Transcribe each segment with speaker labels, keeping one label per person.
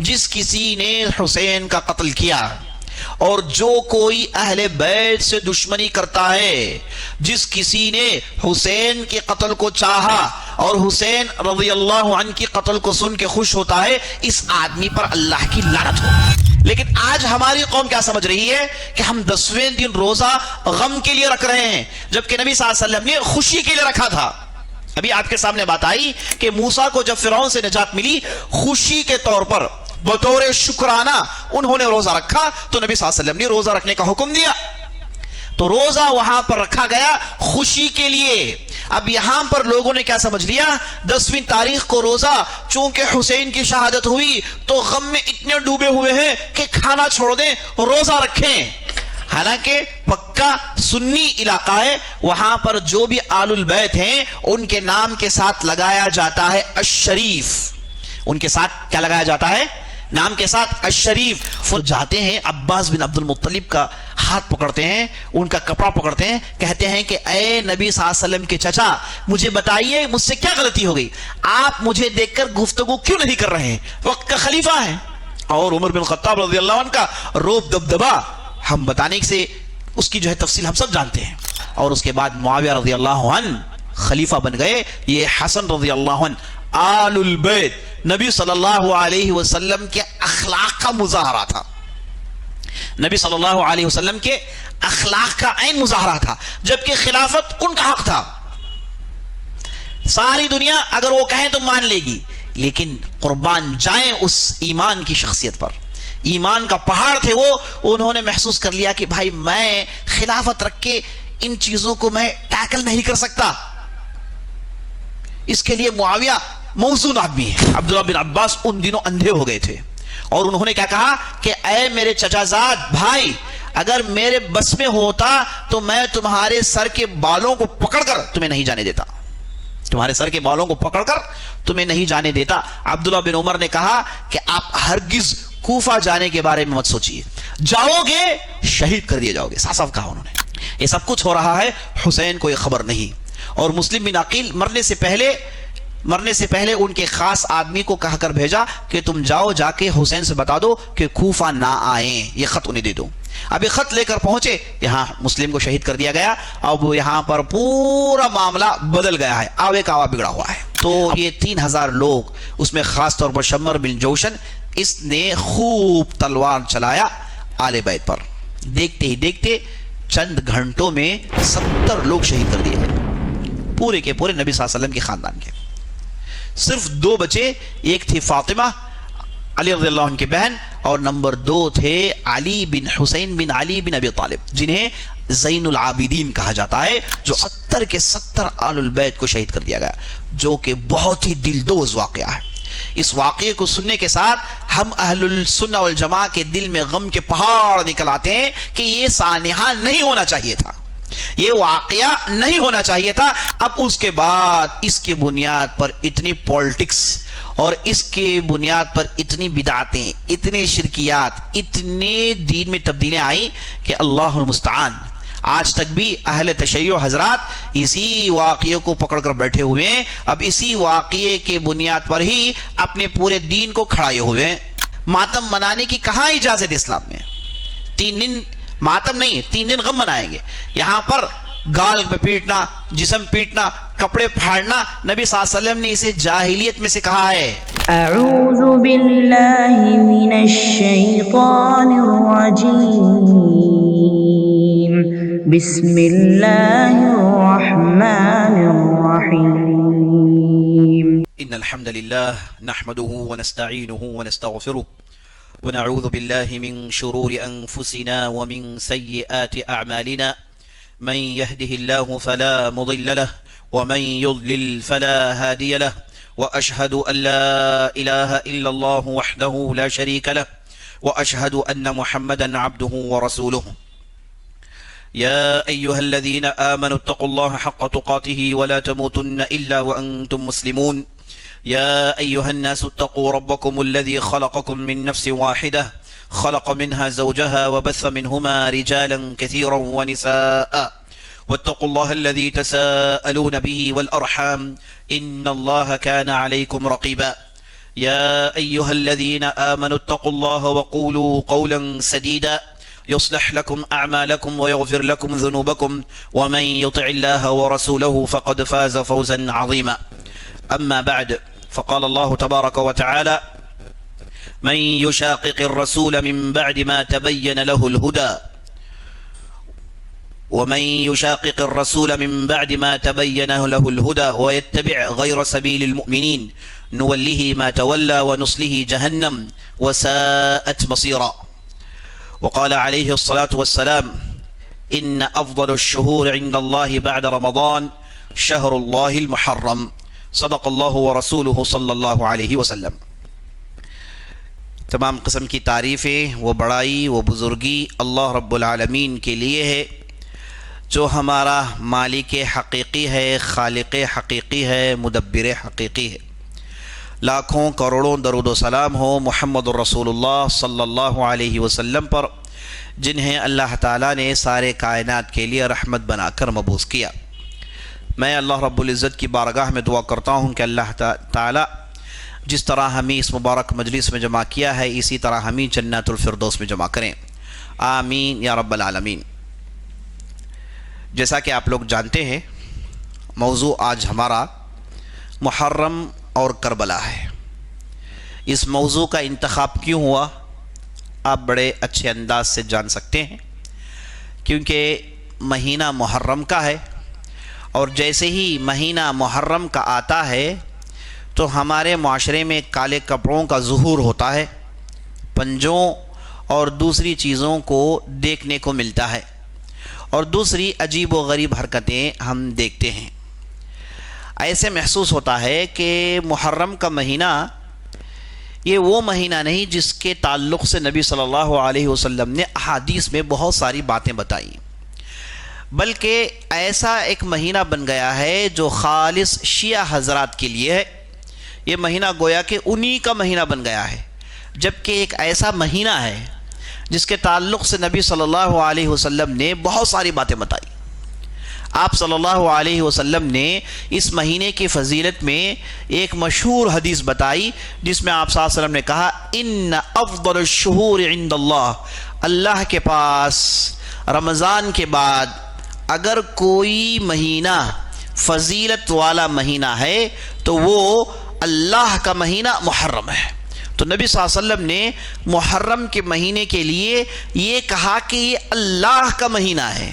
Speaker 1: جس کسی نے حسین کا قتل کیا اور جو کوئی اہل بیت سے دشمنی کرتا ہے، جس کسی نے حسین کے قتل کو چاہا اور حسین رضی اللہ عنہ کی قتل کو سن کے خوش ہوتا ہے، اس آدمی پر اللہ کی لعنت ہو۔ لیکن آج ہماری قوم کیا سمجھ رہی ہے کہ ہم 10ویں دن روزہ غم کے لیے رکھ رہے ہیں، جبکہ نبی صلی اللہ علیہ وسلم نے خوشی کے لیے رکھا تھا۔ ابھی آپ کے سامنے بات آئی کہ موسیٰ کو جب فرعون سے نجات ملی، خوشی کے طور پر بطور شکرانہ انہوں نے روزہ رکھا، تو نبی صلی اللہ علیہ وسلم نے روزہ رکھنے کا حکم دیا، تو روزہ وہاں پر رکھا گیا خوشی کے لیے۔ اب یہاں پر لوگوں نے کیا سمجھ لیا، 10ویں تاریخ کو روزہ چونکہ حسین کی شہادت ہوئی تو غم میں اتنے ڈوبے ہوئے ہیں کہ کھانا چھوڑ دیں، روزہ رکھیں۔ حالانکہ پکا سنی علاقہ ہے، وہاں پر جو بھی آل البیت ہیں ان کے نام کے ساتھ لگایا جاتا ہے الشریف، ان کے ساتھ کیا لگایا جاتا ہے، نام کے ساتھ الشریف۔ وہ جاتے ہیں عباس بن عبد المطلب کا ہاتھ پکڑتے ہیں، ان کا کپڑا پکڑتے ہیں، کہتے ہیں کہ اے نبی صلی اللہ علیہ وسلم کے چچا، مجھے بتائیے مجھ سے کیا غلطی ہو گئی، آپ مجھے دیکھ کر گفتگو کیوں نہیں کر رہے ہیں، وقت کا خلیفہ ہے۔ اور عمر بن خطاب رضی اللہ عنہ کا روب دبدبا ہم بتانے سے اس کی جو ہے تفصیل ہم سب جانتے ہیں۔ اور اس کے بعد معاویہ رضی اللہ عنہ خلیفہ بن گئے۔ یہ حسن رضی اللہ عنہ آل البیت نبی صلی اللہ علیہ وسلم کے اخلاق کا مظاہرہ تھا، نبی صلی اللہ علیہ وسلم کے اخلاق کا عین مظاہرہ تھا، جبکہ خلافت ان کا حق تھا۔ ساری دنیا اگر وہ کہیں تو مان لے گی، لیکن قربان جائیں اس ایمان کی شخصیت پر، ایمان کا پہاڑ تھے وہ، انہوں نے محسوس کر لیا کہ بھائی میں خلافت رکھ کے ان چیزوں کو میں ٹیکل نہیں کر سکتا۔ اس کے لیے معاویہ موزون آدمی ہے۔ عبداللہ بن عباس ان دنوں اندھے ہو گئے تھے، اور انہوں نے کیا کہا کہ اے میرے چچا زاد بھائی، اگر میرے بس میں ہوتا تو میں تمہارے سر کے بالوں کو پکڑ کر تمہیں نہیں جانے دیتا، تمہارے سر کے بالوں کو پکڑ کر تمہیں نہیں جانے دیتا۔ عبداللہ بن عمر نے کہا کہ آپ ہرگز کوفہ جانے کے بارے میں مت سوچئے، جاؤ گے شہید کر دیے جاؤ گے، صاف صاف کہا انہوں نے۔ یہ سب کچھ ہو رہا ہے، حسین کو یہ خبر نہیں۔ اور مسلم بن عقیل مرنے سے پہلے ان کے خاص آدمی کو کہا کر بھیجا کہ تم جاؤ، جا کے حسین سے بتا دو کہ کوفہ نہ آئیں، یہ خط انہیں دے دو۔ اب یہ خط لے کر پہنچے، یہاں مسلم کو شہید کر دیا گیا۔ اب یہاں پر پورا معاملہ بدل گیا ہے، آوے کا آوا بگڑا ہوا ہے۔ تو یہ 3000 لوگ، اس میں خاص طور پر شمر بن جوشن، اس نے خوب تلوار چلایا آل بیت پر۔ دیکھتے ہی دیکھتے چند گھنٹوں میں 70 لوگ شہید کر دیے گئے، پورے کے پورے نبی صلی اللہ علیہ وسلم کے خاندان کے۔ صرف 2 بچے، ایک تھی فاطمہ علی رضی اللہ عنہ کی بہن، اور نمبر 2 تھے علی بن حسین بن علی بن ابی طالب، جنہیں زین العابدین کہا جاتا ہے، جو 70 کے 70 آل البیت کو شہید کر دیا گیا، جو کہ بہت ہی دلدوز واقعہ ہے۔ اس واقعے کو سننے کے ساتھ ہم اہل السنہ والجماعہ کے دل میں غم کے پہاڑ نکل آتے ہیں کہ یہ سانحہ نہیں ہونا چاہیے تھا، یہ واقعہ نہیں ہونا چاہیے تھا۔ اب اس کے بعد اس کی بنیاد پر اتنی پولیٹکس اور اس کے بنیاد پر اتنی بدعتیں، اتنے شرکیات، اتنے دین میں تبدیلیاں آئیں کہ اللہ المستعان۔ آج تک بھی اہل تشیع حضرات اسی واقعے کو پکڑ کر بیٹھے ہوئے ہیں، اب اسی واقعے کے بنیاد پر ہی اپنے پورے دین کو کھڑائے ہوئے ہیں۔ ماتم منانے کی کہاں اجازت اسلام میں؟ 3 دن ماتم نہیں، 3 دن غم منائیں گے۔ یہاں پر گال پہ پیٹنا، جسم پیٹنا، کپڑے پھاڑنا، نبی صلی اللہ علیہ وسلم نے اسے جاہلیت میں سے کہا ہے۔
Speaker 2: اعوذ باللہ من الشیطان الرجیم، بسم اللہ الرحمن الرحیم۔
Speaker 1: ان الحمد للہ نحمده ونستعینه ونستغفره ونعوذ بالله من شرور أنفسنا ومن سيئات أعمالنا، من يهده الله فلا مضل له ومن يضلل فلا هادي له، وأشهد أن لا إله إلا الله وحده لا شريك له، وأشهد أن محمدا عبده ورسوله۔ يا أيها الذين آمنوا اتقوا الله حق تقاته ولا تموتن إلا وأنتم مسلمون۔ يا أيها الناس اتقوا ربكم الذي خلقكم من نفس واحدة، خلق منها زوجها وبث منهما رجالا كثيرا ونساء، واتقوا الله الذي تساءلون به والأرحام إن الله كان عليكم رقيبا۔ يا أيها الذين آمنوا اتقوا الله وقولوا قولا سديدا يصلح لكم أعمالكم ويغفر لكم ذنوبكم ومن يطع الله ورسوله فقد فاز فوزا عظيما. أما بعد، فقال الله تبارك وتعالى: من يشاقق الرسول من بعد ما تبين له الهدى ومن يشاقق الرسول من بعد ما تبين له الهدى ويتبع غير سبيل المؤمنين نوله ما تولى ونصله جهنم وساءت مصيرا. وقال عليه الصلاة والسلام: إن أفضل الشهور عند الله بعد رمضان شهر الله المحرم. صدق الله ورسوله صلی اللہ علیہ وسلم. تمام قسم کی تعریفیں، وہ بڑائی، وہ بزرگی اللہ رب العالمین کے لیے ہے، جو ہمارا مالک حقیقی ہے، خالق حقیقی ہے، مدبر حقیقی ہے. لاکھوں کروڑوں درود و سلام ہو محمد الرسول اللہ صلی اللہ علیہ وسلم پر، جنہیں اللہ تعالیٰ نے سارے کائنات کے لیے رحمت بنا کر مبعوث کیا. میں اللہ رب العزت کی بارگاہ میں دعا کرتا ہوں کہ اللہ تعالیٰ جس طرح ہمیں اس مبارک مجلس میں جمع کیا ہے، اسی طرح ہمیں جنت الفردوس میں جمع کریں. آمین یا رب العالمین. جیسا کہ آپ لوگ جانتے ہیں، موضوع آج ہمارا محرم اور کربلا ہے. اس موضوع کا انتخاب کیوں ہوا آپ بڑے اچھے انداز سے جان سکتے ہیں، کیونکہ مہینہ محرم کا ہے، اور جیسے ہی مہینہ محرم کا آتا ہے تو ہمارے معاشرے میں کالے کپڑوں کا ظہور ہوتا ہے، پنجوں اور دوسری چیزوں کو دیکھنے کو ملتا ہے، اور دوسری عجیب و غریب حرکتیں ہم دیکھتے ہیں. ایسے محسوس ہوتا ہے کہ محرم کا مہینہ یہ وہ مہینہ نہیں جس کے تعلق سے نبی صلی اللہ علیہ وسلم نے احادیث میں بہت ساری باتیں بتائیں، بلکہ ایسا ایک مہینہ بن گیا ہے جو خالص شیعہ حضرات کے لیے ہے. یہ مہینہ گویا کہ انہی کا مہینہ بن گیا ہے، جبکہ ایک ایسا مہینہ ہے جس کے تعلق سے نبی صلی اللہ علیہ وسلم نے بہت ساری باتیں بتائی. آپ صلی اللہ علیہ وسلم نے اس مہینے کی فضیلت میں ایک مشہور حدیث بتائی، جس میں آپ صلی اللہ علیہ وسلم نے کہا: ان افضل الشہور عند اللہ، اللہ کے پاس رمضان کے بعد اگر کوئی مہینہ فضیلت والا مہینہ ہے تو وہ اللہ کا مہینہ محرم ہے. تو نبی صلی اللہ علیہ وسلم نے محرم کے مہینے کے لیے یہ کہا کہ یہ اللہ کا مہینہ ہے،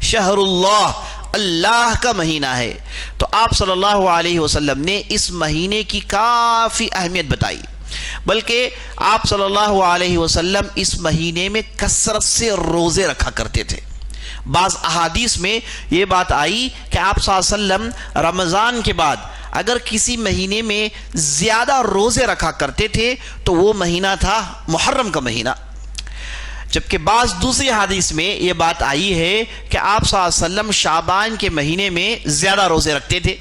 Speaker 1: شہر اللہ، اللہ کا مہینہ ہے. تو آپ صلی اللہ علیہ وسلم نے اس مہینے کی کافی اہمیت بتائی، بلکہ آپ صلی اللہ علیہ وسلم اس مہینے میں کثرت سے روزے رکھا کرتے تھے. بعض احادیث میں یہ بات آئی کہ آپ صلی اللہ علیہ وسلم رمضان کے بعد اگر کسی مہینے میں زیادہ روزے رکھا کرتے تھے تو وہ مہینہ تھا محرم کا مہینہ. جبکہ بعض دوسری حدیث میں یہ بات آئی ہے کہ آپ صلی اللہ علیہ وسلم شعبان کے مہینے میں زیادہ روزے رکھتے تھے،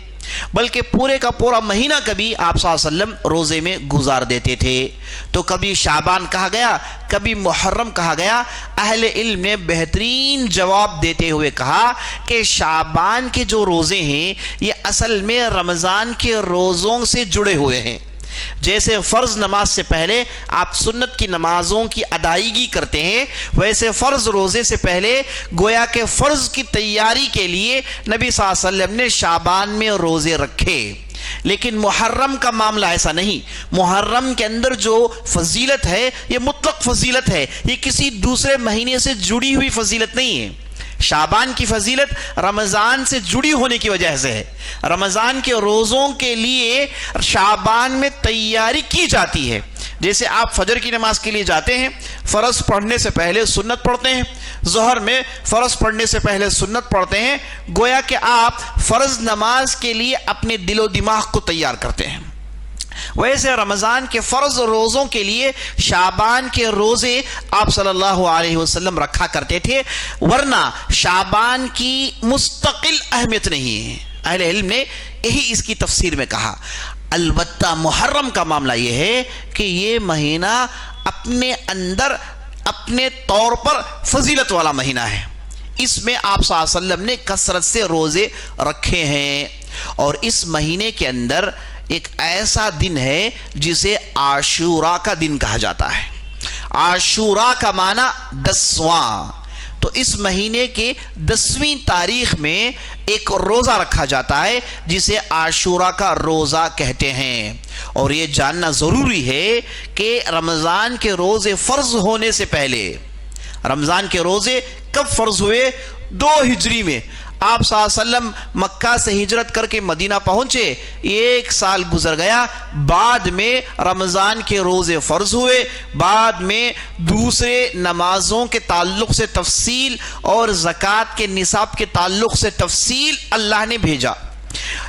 Speaker 1: بلکہ پورے کا پورا مہینہ کبھی آپ صلی اللہ علیہ وسلم روزے میں گزار دیتے تھے. تو کبھی شعبان کہا گیا، کبھی محرم کہا گیا. اہل علم نے بہترین جواب دیتے ہوئے کہا کہ شعبان کے جو روزے ہیں یہ اصل میں رمضان کے روزوں سے جڑے ہوئے ہیں. جیسے فرض نماز سے پہلے آپ سنت کی نمازوں کی ادائیگی کرتے ہیں، ویسے فرض روزے سے پہلے گویا کہ فرض کی تیاری کے لیے نبی صلی اللہ علیہ وسلم نے شعبان میں روزے رکھے. لیکن محرم کا معاملہ ایسا نہیں. محرم کے اندر جو فضیلت ہے یہ مطلق فضیلت ہے، یہ کسی دوسرے مہینے سے جڑی ہوئی فضیلت نہیں ہے. شعبان کی فضیلت رمضان سے جڑی ہونے کی وجہ سے ہے. رمضان کے روزوں کے لیے شعبان میں تیاری کی جاتی ہے. جیسے آپ فجر کی نماز کے لیے جاتے ہیں، فرض پڑھنے سے پہلے سنت پڑھتے ہیں، ظہر میں فرض پڑھنے سے پہلے سنت پڑھتے ہیں، گویا کہ آپ فرض نماز کے لیے اپنے دل و دماغ کو تیار کرتے ہیں. ویسے رمضان کے فرض روزوں کے لیے شعبان کے روزے آپ صلی اللہ علیہ وسلم رکھا کرتے تھے، ورنہ شعبان کی مستقل اہمیت نہیں ہے. اہل علم نے یہی اس کی تفسیر میں کہا. البتہ محرم کا معاملہ یہ ہے کہ یہ مہینہ اپنے اندر اپنے طور پر فضیلت والا مہینہ ہے. اس میں آپ صلی اللہ علیہ وسلم نے کثرت سے روزے رکھے ہیں، اور اس مہینے کے اندر ایک ایسا دن ہے جسے عاشورہ کا دن کہا جاتا ہے. عاشورہ کا معنی 10واں. تو اس مہینے کے 10ویں تاریخ میں ایک روزہ رکھا جاتا ہے جسے عاشورہ کا روزہ کہتے ہیں. اور یہ جاننا ضروری ہے کہ رمضان کے روزے فرض ہونے سے پہلے، رمضان کے روزے کب فرض ہوئے؟ 2 ہجری میں. آپ صلی اللہ علیہ وسلم مکہ سے ہجرت کر کے مدینہ پہنچے، 1 سال گزر گیا، بعد میں رمضان کے روزے فرض ہوئے، بعد میں دوسرے نمازوں کے تعلق سے تفصیل اور زکوٰۃ کے نصاب کے تعلق سے تفصیل اللہ نے بھیجا.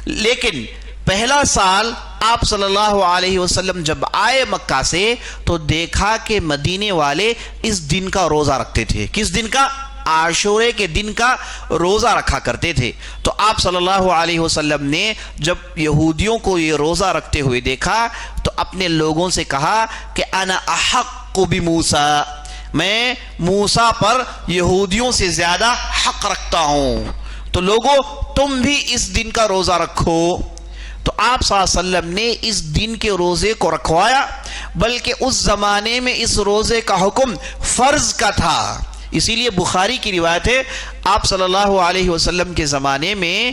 Speaker 1: لیکن پہلا سال آپ صلی اللہ علیہ وسلم جب آئے مکہ سے تو دیکھا کہ مدینے والے اس دن کا روزہ رکھتے تھے. کس دن کا؟ عاشورے کے دن کا روزہ رکھا کرتے تھے. تو آپ صلی اللہ علیہ وسلم نے جب یہودیوں کو یہ روزہ رکھتے ہوئے دیکھا تو اپنے لوگوں سے کہا کہ انا احق بموسیٰ، میں موسیٰ پر یہودیوں سے زیادہ حق رکھتا ہوں، تو لوگوں تم بھی اس دن کا روزہ رکھو. تو آپ صلی اللہ علیہ وسلم نے اس دن کے روزے کو رکھوایا، بلکہ اس زمانے میں اس روزے کا حکم فرض کا تھا. اسی لیے بخاری کی روایت ہے آپ صلی اللہ علیہ وسلم کے زمانے میں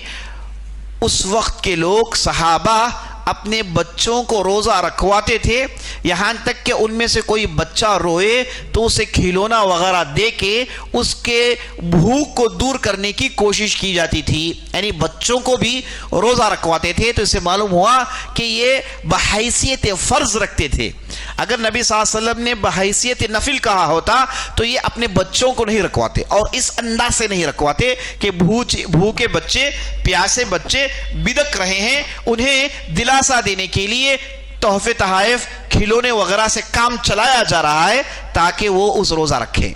Speaker 1: اس وقت کے لوگ صحابہ اپنے بچوں کو روزہ رکھواتے تھے، یہاں تک کہ ان میں سے کوئی بچہ روئے تو اسے کھلونا وغیرہ دے کے اس کے بھوک کو دور کرنے کی کوشش کی جاتی تھی. یعنی بچوں کو بھی روزہ رکھواتے تھے. تو اسے معلوم ہوا کہ یہ بحیثیت فرض رکھتے تھے. اگر نبی صلی اللہ علیہ وسلم نے بحیثیت نفل کہا ہوتا تو یہ اپنے بچوں کو نہیں رکھواتے، اور اس انداز سے نہیں رکھواتے کہ بھوکے بچے، پیاسے بچے بدک رہے ہیں، انہیں دلاسا دینے کے لیے تحفے تحائف کھلونے وغیرہ سے کام چلایا جا رہا ہے تاکہ وہ اس روزہ رکھیں.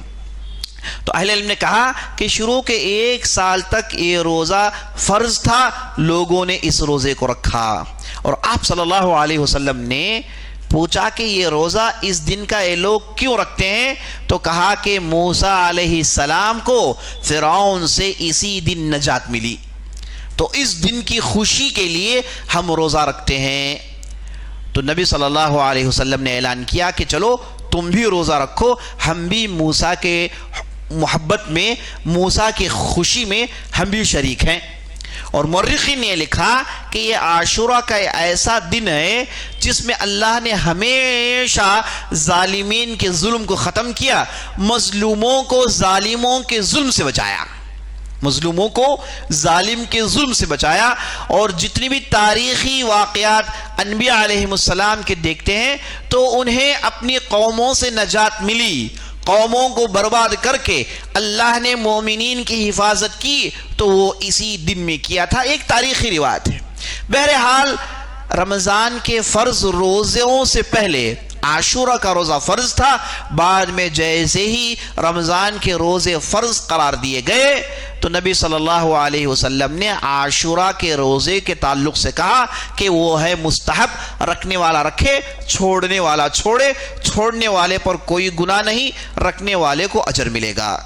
Speaker 1: تو اہل علم نے کہا کہ شروع کے 1 سال تک یہ روزہ فرض تھا، لوگوں نے اس روزے کو رکھا. اور آپ صلی اللہ علیہ وسلم نے پوچھا کہ یہ روزہ اس دن کا یہ لوگ کیوں رکھتے ہیں؟ تو کہا کہ موسیٰ علیہ السلام کو فرعون سے اسی دن نجات ملی، تو اس دن کی خوشی کے لیے ہم روزہ رکھتے ہیں. تو نبی صلی اللہ علیہ وسلم نے اعلان کیا کہ چلو تم بھی روزہ رکھو، ہم بھی موسیٰ کے محبت میں، موسیٰ کی خوشی میں ہم بھی شریک ہیں. اور مورخین نے لکھا کہ یہ عاشورہ کا ایسا دن ہے جس میں اللہ نے ہمیشہ ظالمین کے ظلم کو ختم کیا، مظلوموں کو ظالموں کے ظلم سے بچایا، مظلوموں کو ظالم کے ظلم سے بچایا. اور جتنی بھی تاریخی واقعات انبیاء علیہ السلام کے دیکھتے ہیں تو انہیں اپنی قوموں سے نجات ملی، قوموں کو برباد کر کے اللہ نے مومنین کی حفاظت کی تو وہ اسی دن میں کیا تھا. ایک تاریخی روایت ہے. بہرحال رمضان کے فرض روزوں سے پہلے عاشورہ کا روزہ فرض تھا، بعد میں جیسے ہی رمضان کے روزے فرض قرار دیے گئے تو نبی صلی اللہ علیہ وسلم نے عاشورہ کے روزے کے تعلق سے کہا کہ وہ ہے مستحب، رکھنے والا رکھے، چھوڑنے والا چھوڑے، چھوڑنے والے پر کوئی گناہ نہیں، رکھنے والے کو اجر ملے گا.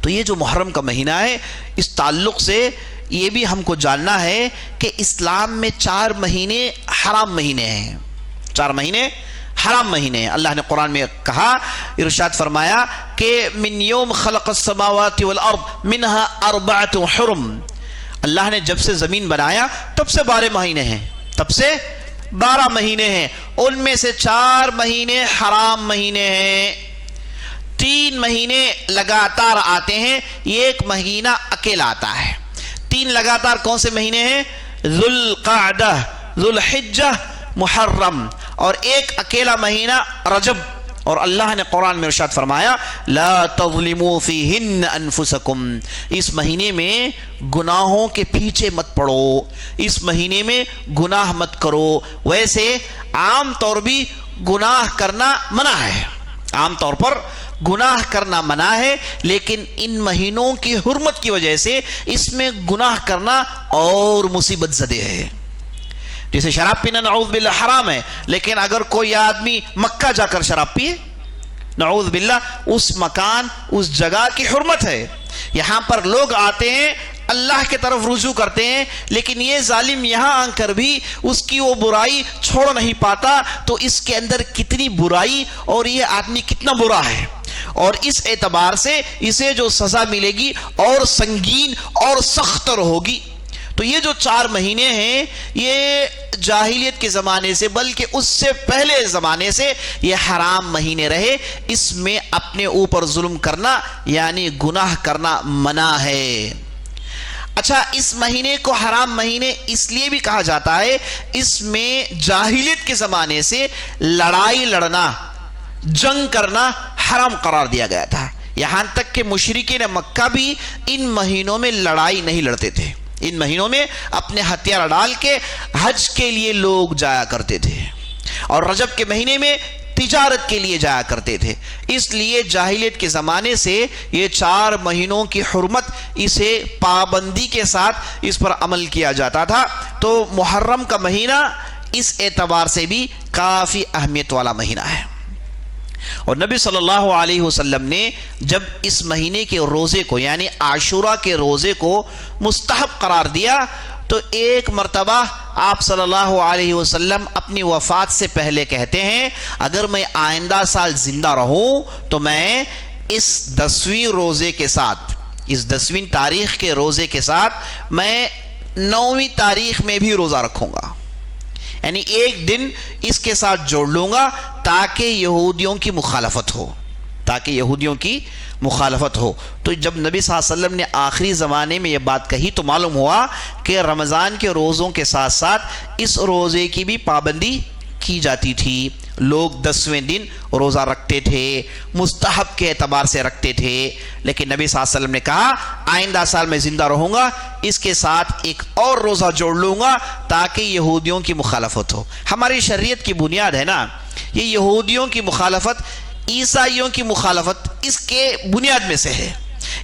Speaker 1: تو یہ جو محرم کا مہینہ ہے، اس تعلق سے یہ بھی ہم کو جاننا ہے کہ اسلام میں 4 مہینے حرام مہینے ہیں. 4 مہینے حرام مہینے ہیں. اللہ نے قرآن میں کہا، ارشاد فرمایا کہ من یوم خلق السماوات والارض منہا 4 حرم. اللہ نے جب سے زمین بنایا تب سے 12 مہینے ہیں، تب سے 12 مہینے ہیں. ان میں سے 4 مہینے حرام مہینے ہیں. 3 مہینے لگاتار آتے ہیں، 1 مہینہ اکیلا آتا ہے. 3 لگاتار کون سے مہینے ہیں؟ ذو القعدہ، ذو الحجہ، محرم، اور 1 اکیلا مہینہ رجب. اور اللہ نے قرآن میں ارشاد فرمایا لا تظلموا فیہن انفسکم، اس مہینے میں گناہوں کے پیچھے مت پڑو، اس مہینے میں گناہ مت کرو. ویسے عام طور بھی گناہ کرنا منع ہے، عام طور پر گناہ کرنا منع ہے، لیکن ان مہینوں کی حرمت کی وجہ سے اس میں گناہ کرنا اور مصیبت زدہ ہے. جیسے شراب پینا نعوذ باللہ حرام ہے، لیکن اگر کوئی آدمی مکہ جا کر شراب پیے، نعوذ باللہ، اس مکان، اس جگہ کی حرمت ہے. یہاں پر لوگ آتے ہیں اللہ کی طرف رجوع کرتے ہیں، لیکن یہ ظالم یہاں آ کر بھی اس کی وہ برائی چھوڑ نہیں پاتا، تو اس کے اندر کتنی برائی اور یہ آدمی کتنا برا ہے، اور اس اعتبار سے اسے جو سزا ملے گی اور سنگین اور سختر ہوگی۔ تو یہ جو 4 مہینے ہیں یہ جاہلیت کے زمانے سے بلکہ اس سے پہلے زمانے سے یہ حرام مہینے رہے، اس میں اپنے اوپر ظلم کرنا یعنی گناہ کرنا منع ہے۔ اچھا، اس مہینے کو حرام مہینے اس لیے بھی کہا جاتا ہے، اس میں جاہلیت کے زمانے سے لڑائی لڑنا، جنگ کرنا حرام قرار دیا گیا تھا، یہاں تک کہ مشرکین مکہ بھی ان مہینوں میں لڑائی نہیں لڑتے تھے۔ ان مہینوں میں اپنے ہتھیار ڈال کے حج کے لیے لوگ جایا کرتے تھے، اور رجب کے مہینے میں تجارت کے لیے جایا کرتے تھے۔ اس لیے جاہلیت کے زمانے سے یہ 4 مہینوں کی حرمت، اسے پابندی کے ساتھ اس پر عمل کیا جاتا تھا۔ تو محرم کا مہینہ اس اعتبار سے بھی کافی اہمیت والا مہینہ ہے، اور نبی صلی اللہ علیہ وسلم نے جب اس مہینے کے روزے کو یعنی عاشورہ کے روزے کو مستحب قرار دیا تو ایک مرتبہ آپ صلی اللہ علیہ وسلم اپنی وفات سے پہلے کہتے ہیں، اگر میں آئندہ سال زندہ رہوں تو میں اس 10ویں روزے کے ساتھ، اس 10ویں تاریخ کے روزے کے ساتھ میں 9ویں تاریخ میں بھی روزہ رکھوں گا، یعنی ایک دن اس کے ساتھ جوڑ لوں گا تاکہ یہودیوں کی مخالفت ہو، تاکہ یہودیوں کی مخالفت ہو۔ تو جب نبی صلی اللہ علیہ وسلم نے آخری زمانے میں یہ بات کہی تو معلوم ہوا کہ رمضان کے روزوں کے ساتھ ساتھ اس روزے کی بھی پابندی کی جاتی تھی، لوگ 10ویں دن روزہ رکھتے تھے، مستحب کے اعتبار سے رکھتے تھے، لیکن نبی صلی اللہ علیہ وسلم نے کہا آئندہ سال میں زندہ رہوں گا، اس کے ساتھ ایک اور روزہ جوڑ لوں گا تاکہ یہودیوں کی مخالفت ہو۔ ہماری شریعت کی بنیاد ہے نا یہ یہودیوں کی مخالفت، عیسائیوں کی مخالفت اس کے بنیاد میں سے ہے،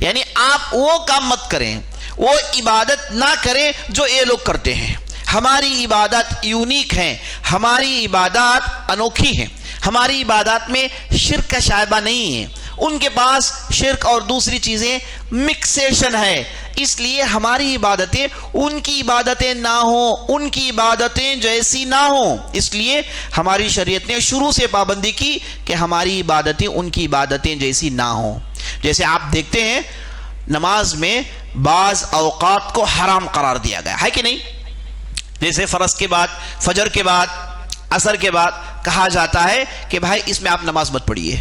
Speaker 1: یعنی آپ وہ کام مت کریں، وہ عبادت نہ کریں جو یہ لوگ کرتے ہیں۔ ہماری عبادات یونیک ہیں، ہماری عبادات انوکھی ہیں، ہماری عبادات میں شرک کا شائبہ نہیں ہے، ان کے پاس شرک اور دوسری چیزیں مکسیشن ہے، اس لیے ہماری عبادتیں ان کی عبادتیں نہ ہوں، ان کی عبادتیں جیسی نہ ہوں، اس لیے ہماری شریعت نے شروع سے پابندی کی کہ ہماری عبادتیں ان کی عبادتیں جیسی نہ ہوں۔ جیسے آپ دیکھتے ہیں نماز میں بعض اوقات کو حرام قرار دیا گیا ہے کہ نہیں، جیسے فرض کے بعد، فجر کے بعد، عصر کے بعد کہا جاتا ہے کہ بھائی اس میں آپ نماز مت پڑھیے،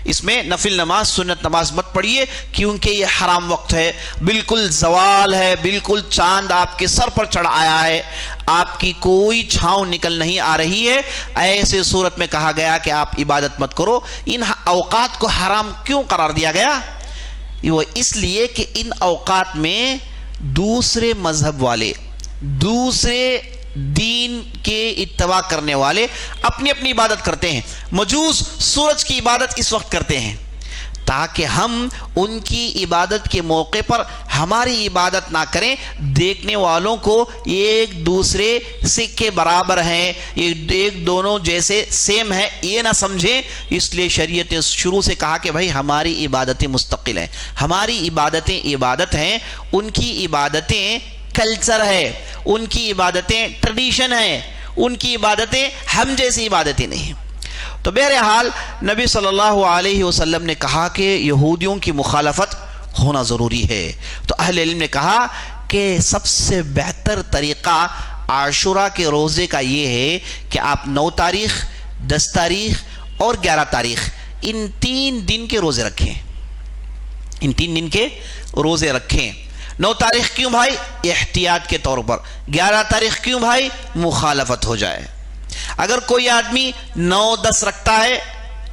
Speaker 1: اس میں نفل نماز، سنت نماز مت پڑھیے کیونکہ یہ حرام وقت ہے، بالکل زوال ہے، بالکل چاند آپ کے سر پر چڑھ آیا ہے، آپ کی کوئی چھاؤں نکل نہیں آ رہی ہے، ایسے صورت میں کہا گیا کہ آپ عبادت مت کرو۔ ان اوقات کو حرام کیوں قرار دیا گیا؟ وہ اس لیے کہ ان اوقات میں دوسرے مذہب والے، دوسرے دین کے اتباع کرنے والے اپنی اپنی عبادت کرتے ہیں، مجوس سورج کی عبادت اس وقت کرتے ہیں، تاکہ ہم ان کی عبادت کے موقع پر ہماری عبادت نہ کریں، دیکھنے والوں کو ایک دوسرے سے کے برابر ہیں، ایک دونوں جیسے سیم ہیں یہ نہ سمجھیں، اس لیے شریعت نے شروع سے کہا کہ بھائی ہماری عبادتیں مستقل ہیں، ہماری عبادتیں عبادت ہیں، ان کی عبادتیں کلچر ہے، ان کی عبادتیں ٹریڈیشن ہیں، ان کی عبادتیں ہم جیسی عبادتیں نہیں۔ تو بہرحال نبی صلی اللہ علیہ وسلم نے کہا کہ یہودیوں کی مخالفت ہونا ضروری ہے، تو اہل علم نے کہا کہ سب سے بہتر طریقہ عاشورہ کے روزے کا یہ ہے کہ آپ 9 تاریخ، 10 تاریخ اور 11 تاریخ ان 3 دن کے روزے رکھیں، ان 3 دن کے روزے رکھیں۔ 9 تاریخ کیوں بھائی؟ احتیاط کے طور پر۔ 11 تاریخ کیوں بھائی؟ مخالفت ہو جائے۔ اگر کوئی آدمی 9-10 رکھتا ہے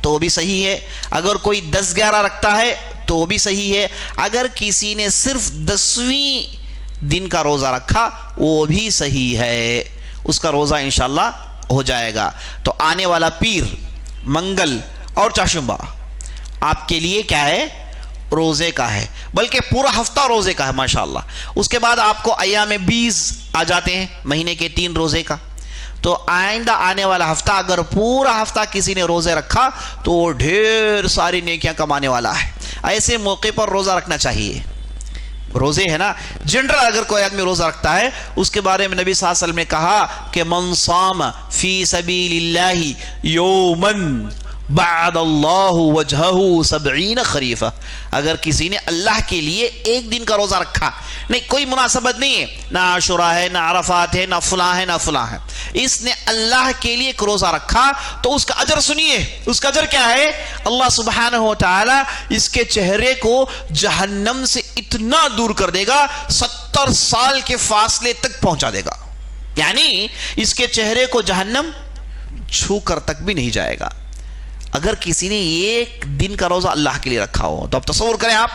Speaker 1: تو بھی صحیح ہے، اگر کوئی 10-11 رکھتا ہے تو بھی صحیح ہے، اگر کسی نے صرف 10ویں دن کا روزہ رکھا وہ بھی صحیح ہے، اس کا روزہ انشاءاللہ ہو جائے گا۔ تو آنے والا پیر، منگل اور چاشمبا آپ کے لیے کیا ہے؟ روزے کا ہے، بلکہ پورا ہفتہ روزے کا ہے ماشاءاللہ۔ اس کے بعد آپ کو ایام 20 آ جاتے ہیں مہینے کے 3 روزے کا، تو آئندہ آنے والا ہفتہ اگر پورا ہفتہ کسی نے روزے رکھا تو وہ ڈھیر ساری نیکیاں کمانے والا ہے۔ ایسے موقع پر روزہ رکھنا چاہیے، روزے ہے نا, جنرل اگر کوئی آدمی روزہ رکھتا ہے, اس کے بارے میں نبی صلی اللہ علیہ وسلم نے کہا کہ من صام فی سبیل اللہ یومن بعد اللہ وجہہ 70 خریفہ, اگر کسی نے اللہ کے لیے ایک دن کا روزہ رکھا, نہیں کوئی مناسبت نہیں ہے, نہ عاشوراء ہے, نہ عرفات ہے, نہ فلاں ہے, نہ فلاں ہے, اس نے اللہ کے لیے ایک روزہ رکھا تو اس کا اجر سنیے, اس کا اجر کیا ہے, اللہ سبحانہ و تعالی اس کے چہرے کو جہنم سے اتنا دور کر دے گا 70 سال کے فاصلے تک پہنچا دے گا, یعنی اس کے چہرے کو جہنم چھو کر تک بھی نہیں جائے گا. اگر کسی نے ایک دن کا روزہ اللہ کے لیے رکھا ہو تو اب تصور کریں آپ,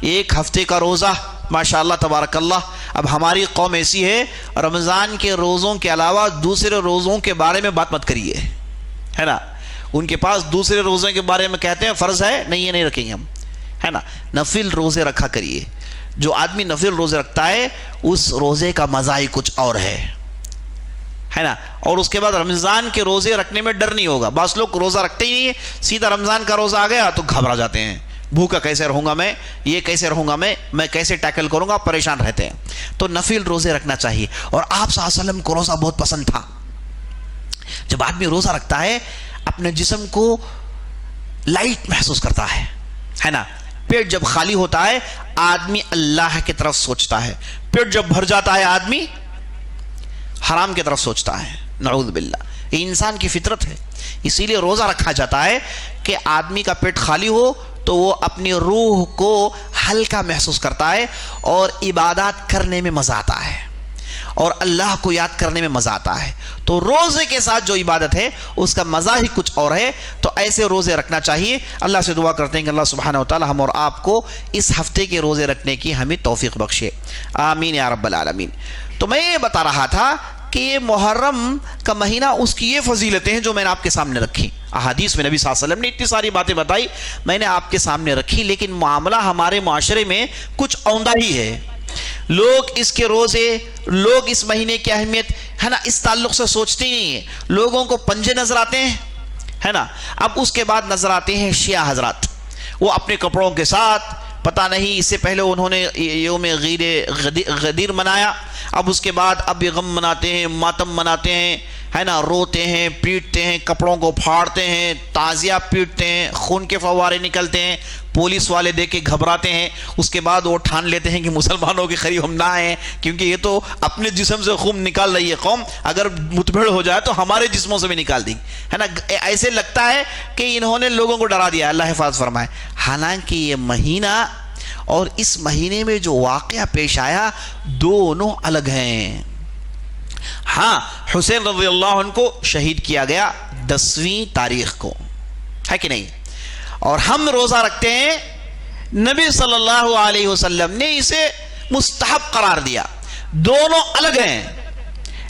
Speaker 1: ایک ہفتے کا روزہ, ماشاءاللہ تبارک اللہ. اب ہماری قوم ایسی ہے, رمضان کے روزوں کے علاوہ دوسرے روزوں کے بارے میں بات مت کریے, ہے نا, ان کے پاس دوسرے روزوں کے بارے میں کہتے ہیں فرض ہے, نہیں یہ نہیں رکھیں گے ہم, ہے نا. نفل روزے رکھا کریے. جو آدمی نفل روزے رکھتا ہے اس روزے کا مزہ ہی کچھ اور ہے نا. اور اس کے بعد رمضان کے روزے رکھنے میں ڈر نہیں ہوگا. بعض لوگ روزہ رکھتے ہی نہیں ہے, سیدھا رمضان کا روزہ آ گیا تو گھبرا جاتے ہیں, بھوکا کیسے رہوں گا میں, یہ کیسے رہوں گا میں کیسے ٹیکل کروں گا, پریشان رہتے ہیں. تو نفل روزے رکھنا چاہیے. اور آپ صلی اللہ علیہ وسلم کو روزہ بہت پسند تھا. جب آدمی روزہ رکھتا ہے اپنے جسم کو لائٹ محسوس کرتا ہے نا. پیٹ جب خالی ہوتا ہے آدمی اللہ کی طرف سوچتا ہے, پیٹ جب بھر جاتا ہے آدمی حرام کی طرف سوچتا ہے. نعوذ باللہ, یہ انسان کی فطرت ہے. اسی لیے روزہ رکھا جاتا ہے کہ آدمی کا پیٹ خالی ہو تو وہ اپنی روح کو ہلکا محسوس کرتا ہے اور عبادات کرنے میں مزہ آتا ہے اور اللہ کو یاد کرنے میں مزہ آتا ہے. تو روزے کے ساتھ جو عبادت ہے اس کا مزہ ہی کچھ اور ہے. تو ایسے روزے رکھنا چاہیے. اللہ سے دعا کرتے ہیں کہ اللہ سبحانہ و تعالی ہم اور آپ کو اس ہفتے کے روزے رکھنے کی ہمیں توفیق بخشے, آمین یا رب العالمین. تو میں یہ بتا رہا تھا کہ یہ محرم کا مہینہ, اس کی یہ فضیلتیں ہیں جو میں نے آپ کے سامنے رکھی. احادیث میں نبی صلی اللہ علیہ وسلم نے اتنی ساری باتیں بتائی, میں نے آپ کے سامنے رکھی, لیکن معاملہ ہمارے معاشرے میں کچھ اوندہ ہی ہے. لوگ اس کے روزے, لوگ اس مہینے کی اہمیت ہے نا اس تعلق سے سوچتے ہی نہیں ہیں. لوگوں کو پنجے نظر آتے ہیں, ہے نا. اب اس کے بعد نظر آتے ہیں شیعہ حضرات, وہ اپنے کپڑوں کے ساتھ, پتہ نہیں اس سے پہلے انہوں نے یوم غدیر منایا, اب اس کے بعد اب یہ غم مناتے ہیں, ماتم مناتے ہیں, ہے نا, روتے ہیں, پیٹتے ہیں, کپڑوں کو پھاڑتے ہیں, تعزیہ پیٹتے ہیں, خون کے فوارے نکلتے ہیں, پولیس والے دیکھ کے گھبراتے ہیں. اس کے بعد وہ ٹھان لیتے ہیں کہ مسلمانوں کے قریب ہم نہ آئیں, کیونکہ یہ تو اپنے جسم سے خون نکال رہی ہے قوم, اگر متبھڑ ہو جائے تو ہمارے جسموں سے بھی نکال دیں, ہے نا. ایسے لگتا ہے کہ انہوں نے لوگوں کو ڈرا دیا. اللہ حفاظت فرمائے. حالانکہ یہ مہینہ اور اس مہینے میں جو واقعہ پیش آیا دونوں الگ ہیں. ہاں, حسین رضی اللہ عنہ کو شہید کیا گیا 10ویں تاریخ کو, ہے کہ نہیں, اور ہم روزہ رکھتے ہیں, نبی صلی اللہ علیہ وسلم نے اسے مستحب قرار دیا. دونوں الگ ہیں.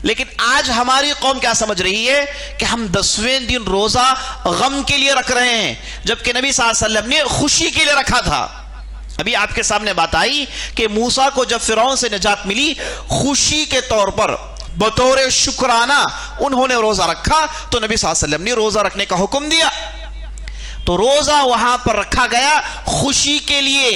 Speaker 1: لیکن آج ہماری قوم کیا سمجھ رہی ہے کہ ہم 10ویں دن روزہ غم کے لیے رکھ رہے ہیں, جبکہ نبی صلی اللہ علیہ وسلم نے خوشی کے لیے رکھا تھا. ابھی آپ کے سامنے بات آئی کہ موسیٰ کو جب فرعون سے نجات ملی, خوشی کے طور پر بطور شکرانہ انہوں نے روزہ رکھا, تو نبی صلی اللہ علیہ وسلم نے روزہ رکھنے کا حکم دیا. تو روزہ وہاں پر رکھا گیا خوشی کے لیے.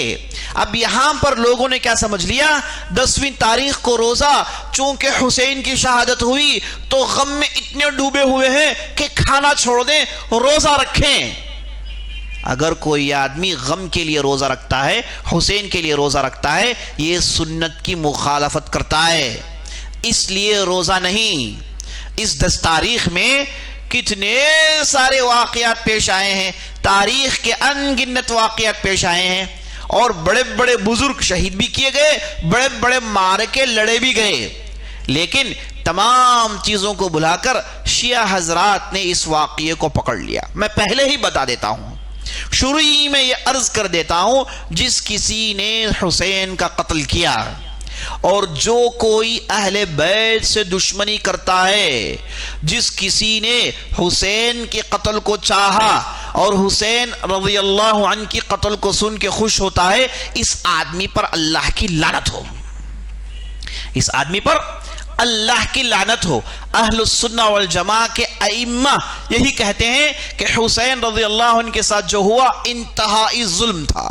Speaker 1: اب یہاں پر لوگوں نے کیا سمجھ لیا, 10ویں تاریخ کو روزہ چونکہ حسین کی شہادت ہوئی تو غم میں اتنے ڈوبے ہوئے ہیں کہ کھانا چھوڑ دیں, روزہ رکھیں. اگر کوئی آدمی غم کے لیے روزہ رکھتا ہے, حسین کے لیے روزہ رکھتا ہے, یہ سنت کی مخالفت کرتا ہے, اس لیے روزہ نہیں. اس 10 تاریخ میں کتنے سارے واقعات پیش آئے ہیں, تاریخ کے ان گنت واقعات پیش آئے ہیں, اور بڑے بڑے بزرگ شہید بھی کیے گئے, بڑے بڑے معرکے لڑے بھی گئے. لیکن تمام چیزوں کو بھلا کر شیعہ حضرات نے اس واقعے کو پکڑ لیا. میں پہلے ہی بتا دیتا ہوں, شروع ہی میں یہ عرض کر دیتا ہوں, جس کسی نے حسین کا قتل کیا اور جو کوئی اہل بیت سے دشمنی کرتا ہے, جس کسی نے حسین کے قتل کو چاہا اور حسین رضی اللہ عنہ کی قتل کو سن کے خوش ہوتا ہے, اس آدمی پر اللہ کی لعنت ہو, اس آدمی پر اللہ کی لعنت ہو. اہل السنہ والجماعہ کے ائمہ یہی کہتے ہیں کہ حسین رضی اللہ عنہ کے ساتھ جو ہوا انتہائی ظلم تھا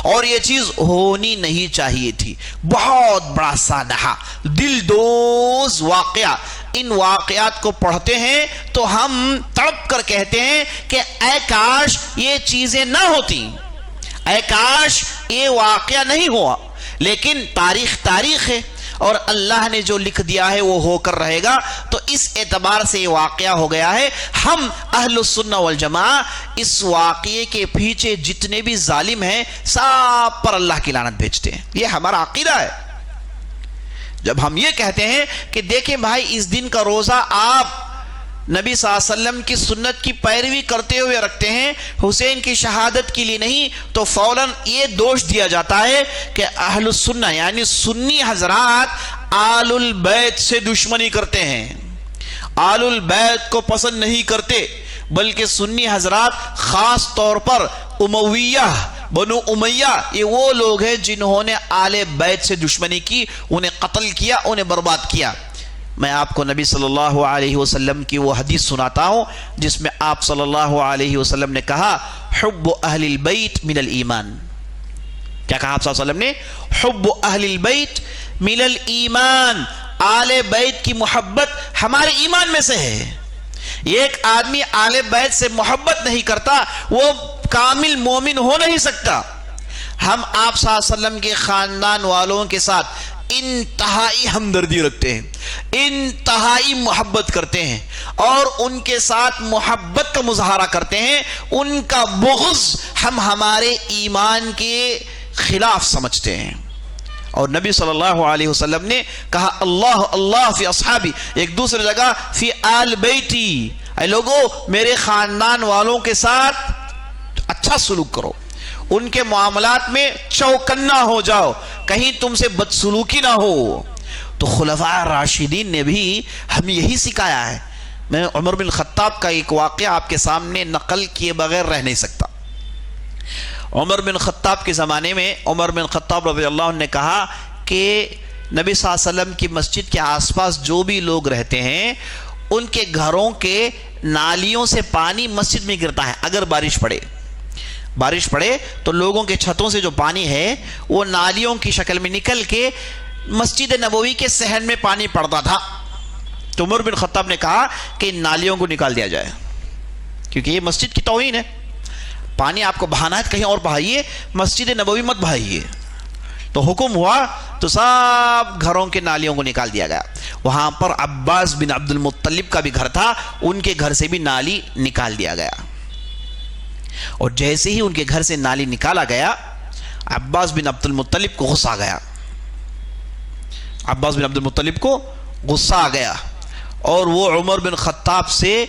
Speaker 1: اور یہ چیز ہونی نہیں چاہیے تھی. بہت بڑا سانحہ دل دوز واقعہ. ان واقعات کو پڑھتے ہیں تو ہم تڑپ کر کہتے ہیں کہ اے کاش یہ چیزیں نہ ہوتی, اے کاش یہ واقعہ نہیں ہوا. لیکن تاریخ ہے اور اللہ نے جو لکھ دیا ہے وہ ہو کر رہے گا. تو اس اعتبار سے یہ واقعہ ہو گیا ہے. ہم اہل السنہ والجماعہ اس واقعے کے پیچھے جتنے بھی ظالم ہیں سب پر اللہ کی لعنت بھیجتے ہیں. یہ ہمارا عقیدہ ہے. جب ہم یہ کہتے ہیں کہ دیکھیں بھائی اس دن کا روزہ آپ نبی صلی اللہ علیہ وسلم کی سنت کی پیروی کرتے ہوئے رکھتے ہیں, حسین کی شہادت کے لیے نہیں, تو فوراً یہ دوش دیا جاتا ہے کہ اہل السنہ یعنی سنی حضرات آل البیت سے دشمنی کرتے ہیں, آل البیت کو پسند نہیں کرتے, بلکہ سنی حضرات خاص طور پر امویہ بنو امیہ یہ وہ لوگ ہیں جنہوں نے آل بیت سے دشمنی کی, انہیں قتل کیا, انہیں برباد کیا. میں آپ کو نبی صلی اللہ علیہ وسلم کی وہ حدیث سناتا ہوں جس میں آپ صلی اللہ علیہ وسلم نے کہا حب اہل البیت من الایمان. کیا کہا آپ صلی اللہ علیہ وسلم نے؟ حب اہل البیت من الایمان, آل بیت کی محبت ہمارے ایمان میں سے ہے. ایک آدمی آل بیت سے محبت نہیں کرتا وہ کامل مومن ہو نہیں سکتا. ہم آپ صلی اللہ علیہ وسلم کے خاندان والوں کے ساتھ انتہائی ہمدردی رکھتے ہیں, انتہائی محبت کرتے ہیں اور ان کے ساتھ محبت کا مظاہرہ کرتے ہیں. ان کا بغض ہم ہمارے ایمان کے خلاف سمجھتے ہیں. اور نبی صلی اللہ علیہ وسلم نے کہا اللہ اللہ فی اصحابی, ایک دوسری جگہ فی آل بیتی, اے لوگو میرے خاندان والوں کے ساتھ اچھا سلوک کرو, ان کے معاملات میں چوکنا ہو جاؤ, کہیں تم سے بدسلوکی نہ ہو. تو خلفاء راشدین نے بھی ہمیں یہی سکھایا ہے. میں عمر بن خطاب کا ایک واقعہ آپ کے سامنے نقل کیے بغیر رہ نہیں سکتا. عمر بن خطاب کے زمانے میں عمر بن خطاب رضی اللہ عنہ نے کہا کہ نبی صلی اللہ علیہ وسلم کی مسجد کے آس پاس جو بھی لوگ رہتے ہیں ان کے گھروں کے نالیوں سے پانی مسجد میں گرتا ہے. اگر بارش پڑے تو لوگوں کے چھتوں سے جو پانی ہے وہ نالیوں کی شکل میں نکل کے مسجد نبوی کے صحن میں پانی پڑتا تھا. تو عمر بن خطاب نے کہا کہ ان نالیوں کو نکال دیا جائے کیونکہ یہ مسجد کی توہین ہے. پانی آپ کو بہانا ہے کہیں اور بہائیے, مسجد نبوی مت بہائیے. تو حکم ہوا تو سب گھروں کے نالیوں کو نکال دیا گیا. وہاں پر عباس بن عبد المطلب کا بھی گھر تھا, ان کے گھر سے بھی نالی نکال دیا گیا. اور جیسے ہی ان کے گھر سے نالی نکالا گیا عباس بن عبد المطلب کو غصہ آ گیا. عباس بن عبد المطلب کو غصہ آ گیا اور وہ عمر بن خطاب سے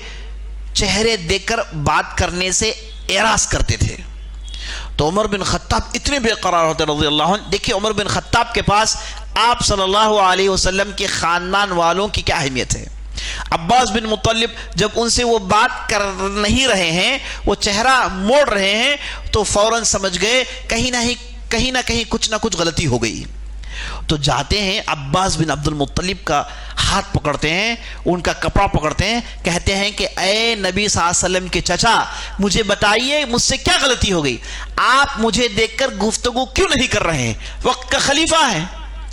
Speaker 1: چہرے دیکھ کر بات کرنے سے اعراض کرتے تھے. تو عمر بن خطاب اتنے بے قرار ہوتے رضی اللہ عنہ. دیکھیں عمر بن خطاب کے پاس آپ صلی اللہ علیہ وسلم کے خاندان والوں کی کیا اہمیت ہے. عباس بن مطلب جب ان سے وہ بات کر نہیں رہے ہیں, وہ چہرہ موڑ رہے ہیں, تو فوراً سمجھ گئے کہیں نہ کہیں کچھ نہ کچھ غلطی ہو گئی. تو جاتے ہیں عباس بن عبد المطلب کا ہاتھ پکڑتے ہیں, ان کا کپڑا پکڑتے ہیں, کہتے ہیں کہ اے نبی صلی اللہ علیہ وسلم کے چچا مجھے بتائیے مجھ سے کیا غلطی ہو گئی, آپ مجھے دیکھ کر گفتگو کیوں نہیں کر رہے ہیں, وقت کا خلیفہ ہے.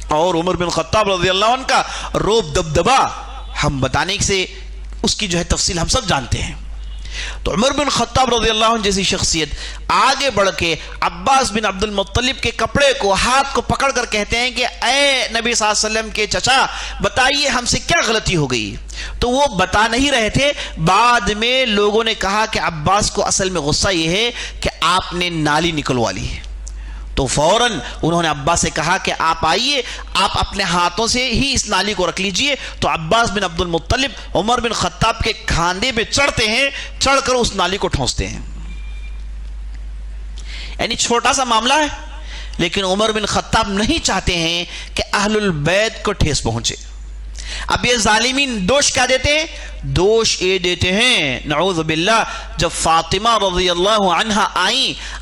Speaker 1: اور عمر بن خطاب رضی اللہ عنہ کا روب دبدبا ہم بتانے سے اس کی جو ہے تفصیل ہم سب جانتے ہیں. تو عمر بن خطاب رضی اللہ عنہ جیسی شخصیت آگے بڑھ کے عباس بن عبد المطلب کے کپڑے کو ہاتھ کو پکڑ کر کہتے ہیں کہ اے نبی صلی اللہ علیہ وسلم کے چچا بتائیے ہم سے کیا غلطی ہو گئی. تو وہ بتا نہیں رہے تھے. بعد میں لوگوں نے کہا کہ عباس کو اصل میں غصہ یہ ہے کہ آپ نے نالی نکلوا لی. تو فوراً انہوں نے عباس سے کہا کہ آپ آئیے, آپ اپنے ہاتھوں سے ہی اس نالی کو رکھ لیجئے. تو عباس بن عبد المطلب عمر بن خطاب کے کھاندے پہ چڑھتے ہیں, چڑھ کر اس نالی کو ٹھونستے ہیں. یعنی چھوٹا سا معاملہ ہے لیکن عمر بن خطاب نہیں چاہتے ہیں کہ اہل البیت کو ٹھیس پہنچے. اب یہ ظالمین دوش کیا دیتے ہیں؟ دوش یہ دیتے ہیں نعوذ باللہ جب فاطمہ رضی اللہ عنہا آئیں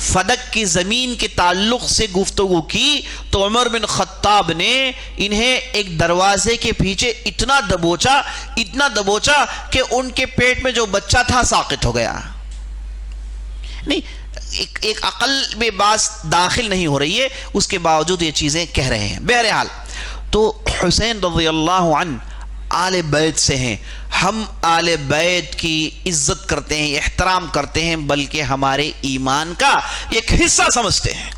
Speaker 1: فدق کی زمین کے تعلق سے گفتگو کی تو عمر بن خطاب نے انہیں ایک دروازے کے پیچھے اتنا دبوچا کہ ان کے پیٹ میں جو بچہ تھا ساقط ہو گیا. نہیں، ایک عقل میں بات داخل نہیں ہو رہی ہے، اس کے باوجود یہ چیزیں کہہ رہے ہیں. بہرحال تو حسین رضی اللہ عنہ آل بیت سے ہیں. ہم آل بیت کی عزت کرتے ہیں، احترام کرتے ہیں، بلکہ ہمارے ایمان کا ایک حصہ سمجھتے ہیں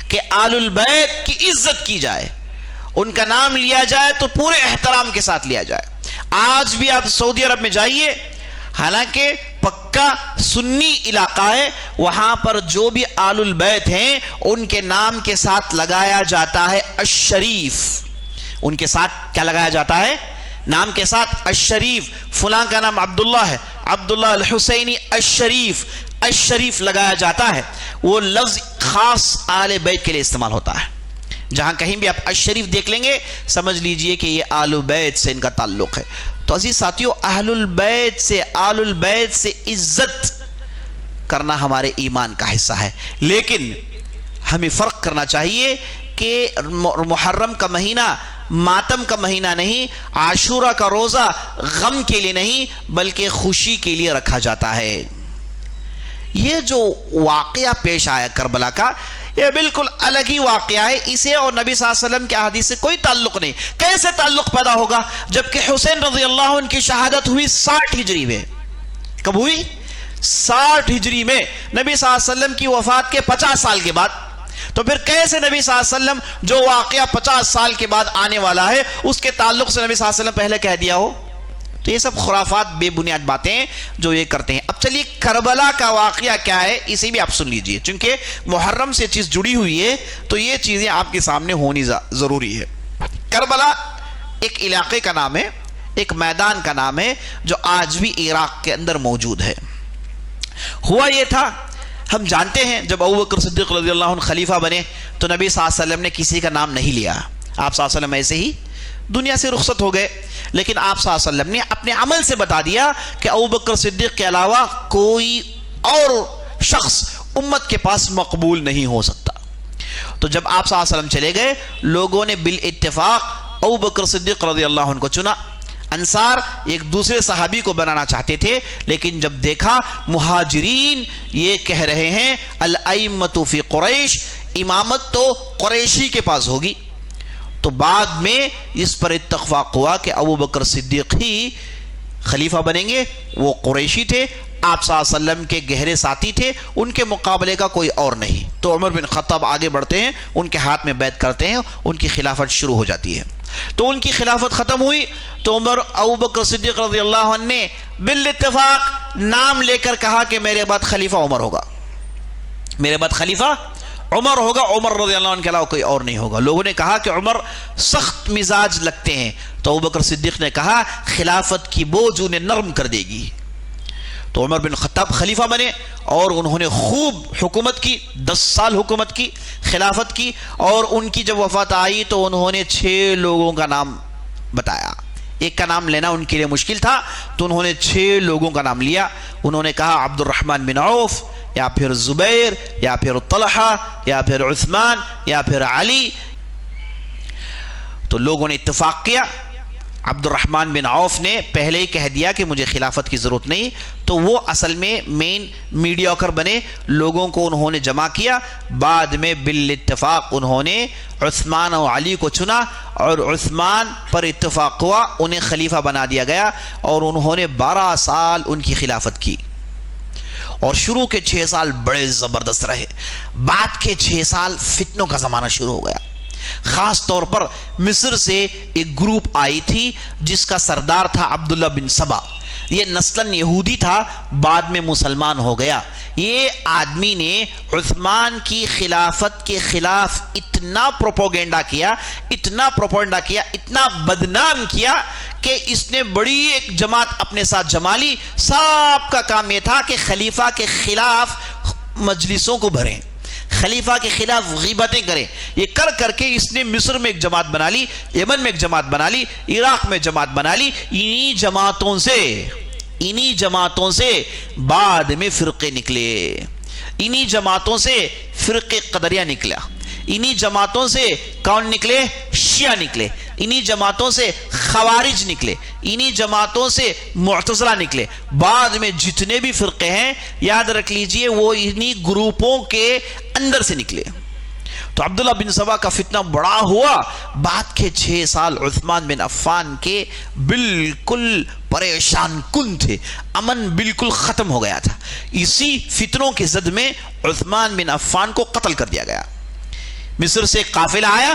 Speaker 1: کہ آل البیت کی عزت کی جائے، ان کا نام لیا جائے تو پورے احترام کے ساتھ لیا جائے. آج بھی آپ سعودی عرب میں جائیے، حالانکہ پکا سنی علاقہ ہے، وہاں پر جو بھی آل البیت ہیں ان کے نام کے ساتھ لگایا جاتا ہے الشریف. ان کے ساتھ کیا لگایا جاتا ہے؟ نام کے ساتھ الشریف. فلاں کا نام عبداللہ ہے، عبداللہ الحسینی الشریف، الشریف لگایا جاتا ہے. وہ لفظ خاص آل بیت کے لیے استعمال ہوتا ہے. جہاں کہیں بھی آپ الشریف دیکھ لیں گے سمجھ لیجئے کہ یہ آل بیت سے ان کا تعلق ہے. تو عزیز ساتھیو، اہل البیت سے، آل البیت سے عزت کرنا ہمارے ایمان کا حصہ ہے. لیکن ہمیں فرق کرنا چاہیے کہ محرم کا مہینہ ماتم کا مہینہ نہیں، عاشورہ کا روزہ غم کے لیے نہیں بلکہ خوشی کے لیے رکھا جاتا ہے. یہ جو واقعہ پیش آیا کربلا کا، یہ بالکل الگ ہی واقعہ ہے. اسے اور نبی صلی اللہ علیہ وسلم کے احادیث سے کوئی تعلق نہیں. کیسے تعلق پیدا ہوگا جبکہ حسین رضی اللہ عنہ کی شہادت ہوئی 60 ہجری میں. کب ہوئی؟ 60 ہجری میں، نبی صلی اللہ علیہ وسلم کی وفات کے 50 سال کے بعد. تو پھر کیسے نبی صلی اللہ علیہ وسلم جو واقعہ 50 سال کے بعد آنے والا ہے اس کے تعلق سے نبی صلی اللہ علیہ وسلم پہلے کہہ دیا ہو؟ تو یہ سب خرافات، بے بنیاد باتیں جو یہ کرتے ہیں. اب چلیے کربلا کا واقعہ کیا ہے اسے بھی آپ سن لیجئے، چونکہ محرم سے چیز جڑی ہوئی ہے تو یہ چیزیں آپ کے سامنے ہونی ضروری ہے. کربلا ایک علاقے کا نام ہے، ایک میدان کا نام ہے جو آج بھی عراق کے اندر موجود ہے. ہوا یہ تھا، ہم جانتے ہیں جب ابوبکر صدیق رضی اللہ عنہ خلیفہ بنے تو نبی صلی اللہ علیہ وسلم نے کسی کا نام نہیں لیا. آپ صلی اللہ علیہ وسلم ایسے ہی دنیا سے رخصت ہو گئے، لیکن آپ صلی اللہ علیہ وسلم نے اپنے عمل سے بتا دیا کہ ابوبکر صدیق کے علاوہ کوئی اور شخص امت کے پاس مقبول نہیں ہو سکتا. تو جب آپ صلی اللہ علیہ وسلم چلے گئے، لوگوں نے بالاتفاق ابوبکر صدیق رضی اللہ عنہ کو چنا. انصار ایک دوسرے صحابی کو بنانا چاہتے تھے، لیکن جب دیکھا مہاجرین یہ کہہ رہے ہیں الائمۃ فی قریش، امامت تو قریشی کے پاس ہوگی، تو بعد میں اس پر اتفاق ہوا کہ ابوبکر صدیق ہی خلیفہ بنیں گے. وہ قریشی تھے، آپ صلی اللہ علیہ وسلم کے گہرے ساتھی تھے، ان کے مقابلے کا کوئی اور نہیں. تو عمر بن خطاب آگے بڑھتے ہیں، ان کے ہاتھ میں بیعت کرتے ہیں، ان کی خلافت شروع ہو جاتی ہے. تو ان کی خلافت ختم ہوئی تو ابوبکر صدیق رضی اللہ عنہ نے بالاتفاق نام لے کر کہا کہ میرے بعد خلیفہ عمر ہوگا، میرے بعد خلیفہ عمر ہوگا، عمر رضی اللہ عنہ کے علاوہ کوئی اور نہیں ہوگا. لوگوں نے کہا کہ عمر سخت مزاج لگتے ہیں، تو ابوبکر صدیق نے کہا خلافت کی بوجھ انہیں نرم کر دے گی. تو عمر بن خطاب خلیفہ بنے اور انہوں نے خوب حکومت کی، 10 سال حکومت کی، خلافت کی. اور ان کی جب وفات آئی تو انہوں نے 6 لوگوں کا نام بتایا. ایک کا نام لینا ان کے لیے مشکل تھا تو انہوں نے 6 لوگوں کا نام لیا. انہوں نے کہا عبد الرحمن بن عوف، یا پھر زبیر، یا پھر طلحہ، یا پھر عثمان، یا پھر علی. تو لوگوں نے اتفاق کیا. عبد الرحمن بن عوف نے پہلے ہی کہہ دیا کہ مجھے خلافت کی ضرورت نہیں، تو وہ اصل میں مین میڈیاکر بنے، لوگوں کو انہوں نے جمع کیا. بعد میں بالاتفاق انہوں نے عثمان و علی کو چنا اور عثمان پر اتفاق ہوا، انہیں خلیفہ بنا دیا گیا اور انہوں نے 12 سال ان کی خلافت کی. اور شروع کے 6 سال بڑے زبردست رہے. بعد کے 6 سال فتنوں کا زمانہ شروع ہو گیا. خاص طور پر مصر سے ایک گروپ آئی تھی جس کا سردار تھا عبداللہ بن سبا. یہ نسلاً یہودی تھا، بعد میں مسلمان ہو گیا. یہ آدمی نے عثمان کی خلافت کے خلاف اتنا پروپوگنڈا کیا، اتنا بدنام کیا کہ اس نے بڑی ایک جماعت اپنے ساتھ جما لی. سب کا کام یہ تھا کہ خلیفہ کے خلاف مجلسوں کو بھریں، خلیفہ کے خلاف غیبتیں کریں. یہ کر کر کے اس نے مصر میں ایک جماعت بنا لی، یمن میں ایک جماعت بنا لی، عراق میں جماعت بنا لی. انہی انہی جماعتوں سے بعد میں فرقے نکلے، انہی جماعتوں سے فرقے قدریہ نکلا، انہی جماعتوں سے کون نکلے؟ شیعہ نکلے، انہی جماعتوں سے خوارج نکلے، انہی جماعتوں سے معتزلہ نکلے۔ بعد میں جتنے بھی فرقے ہیں یاد رکھ لیجئے وہ انہی گروپوں کے اندر سے نکلے۔ تو عبداللہ بن سبا کا فتنہ بڑا ہوا، بعد کے 6 سال عثمان بن عفان کے بالکل پریشان کن تھے، امن بالکل ختم ہو گیا تھا۔ اسی فتنوں کے زد میں عثمان بن عفان کو قتل کر دیا گیا۔ مصر سے قافلہ آیا،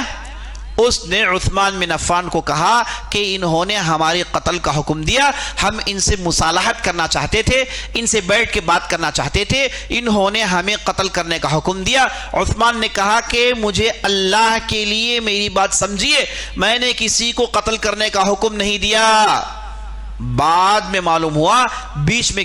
Speaker 1: اس نے عثمان بن عفان کو کہا کہ انہوں نے ہماری قتل کا حکم دیا، ہم ان سے مصالحت کرنا چاہتے تھے، ان سے بیٹھ کے بات کرنا چاہتے تھے، انہوں نے ہمیں قتل کرنے کا حکم دیا۔ عثمان نے کہا کہ مجھے اللہ کے لیے میری بات سمجھیے، میں نے کسی کو قتل کرنے کا حکم نہیں دیا۔ بعد میں معلوم ہوا بیچ میں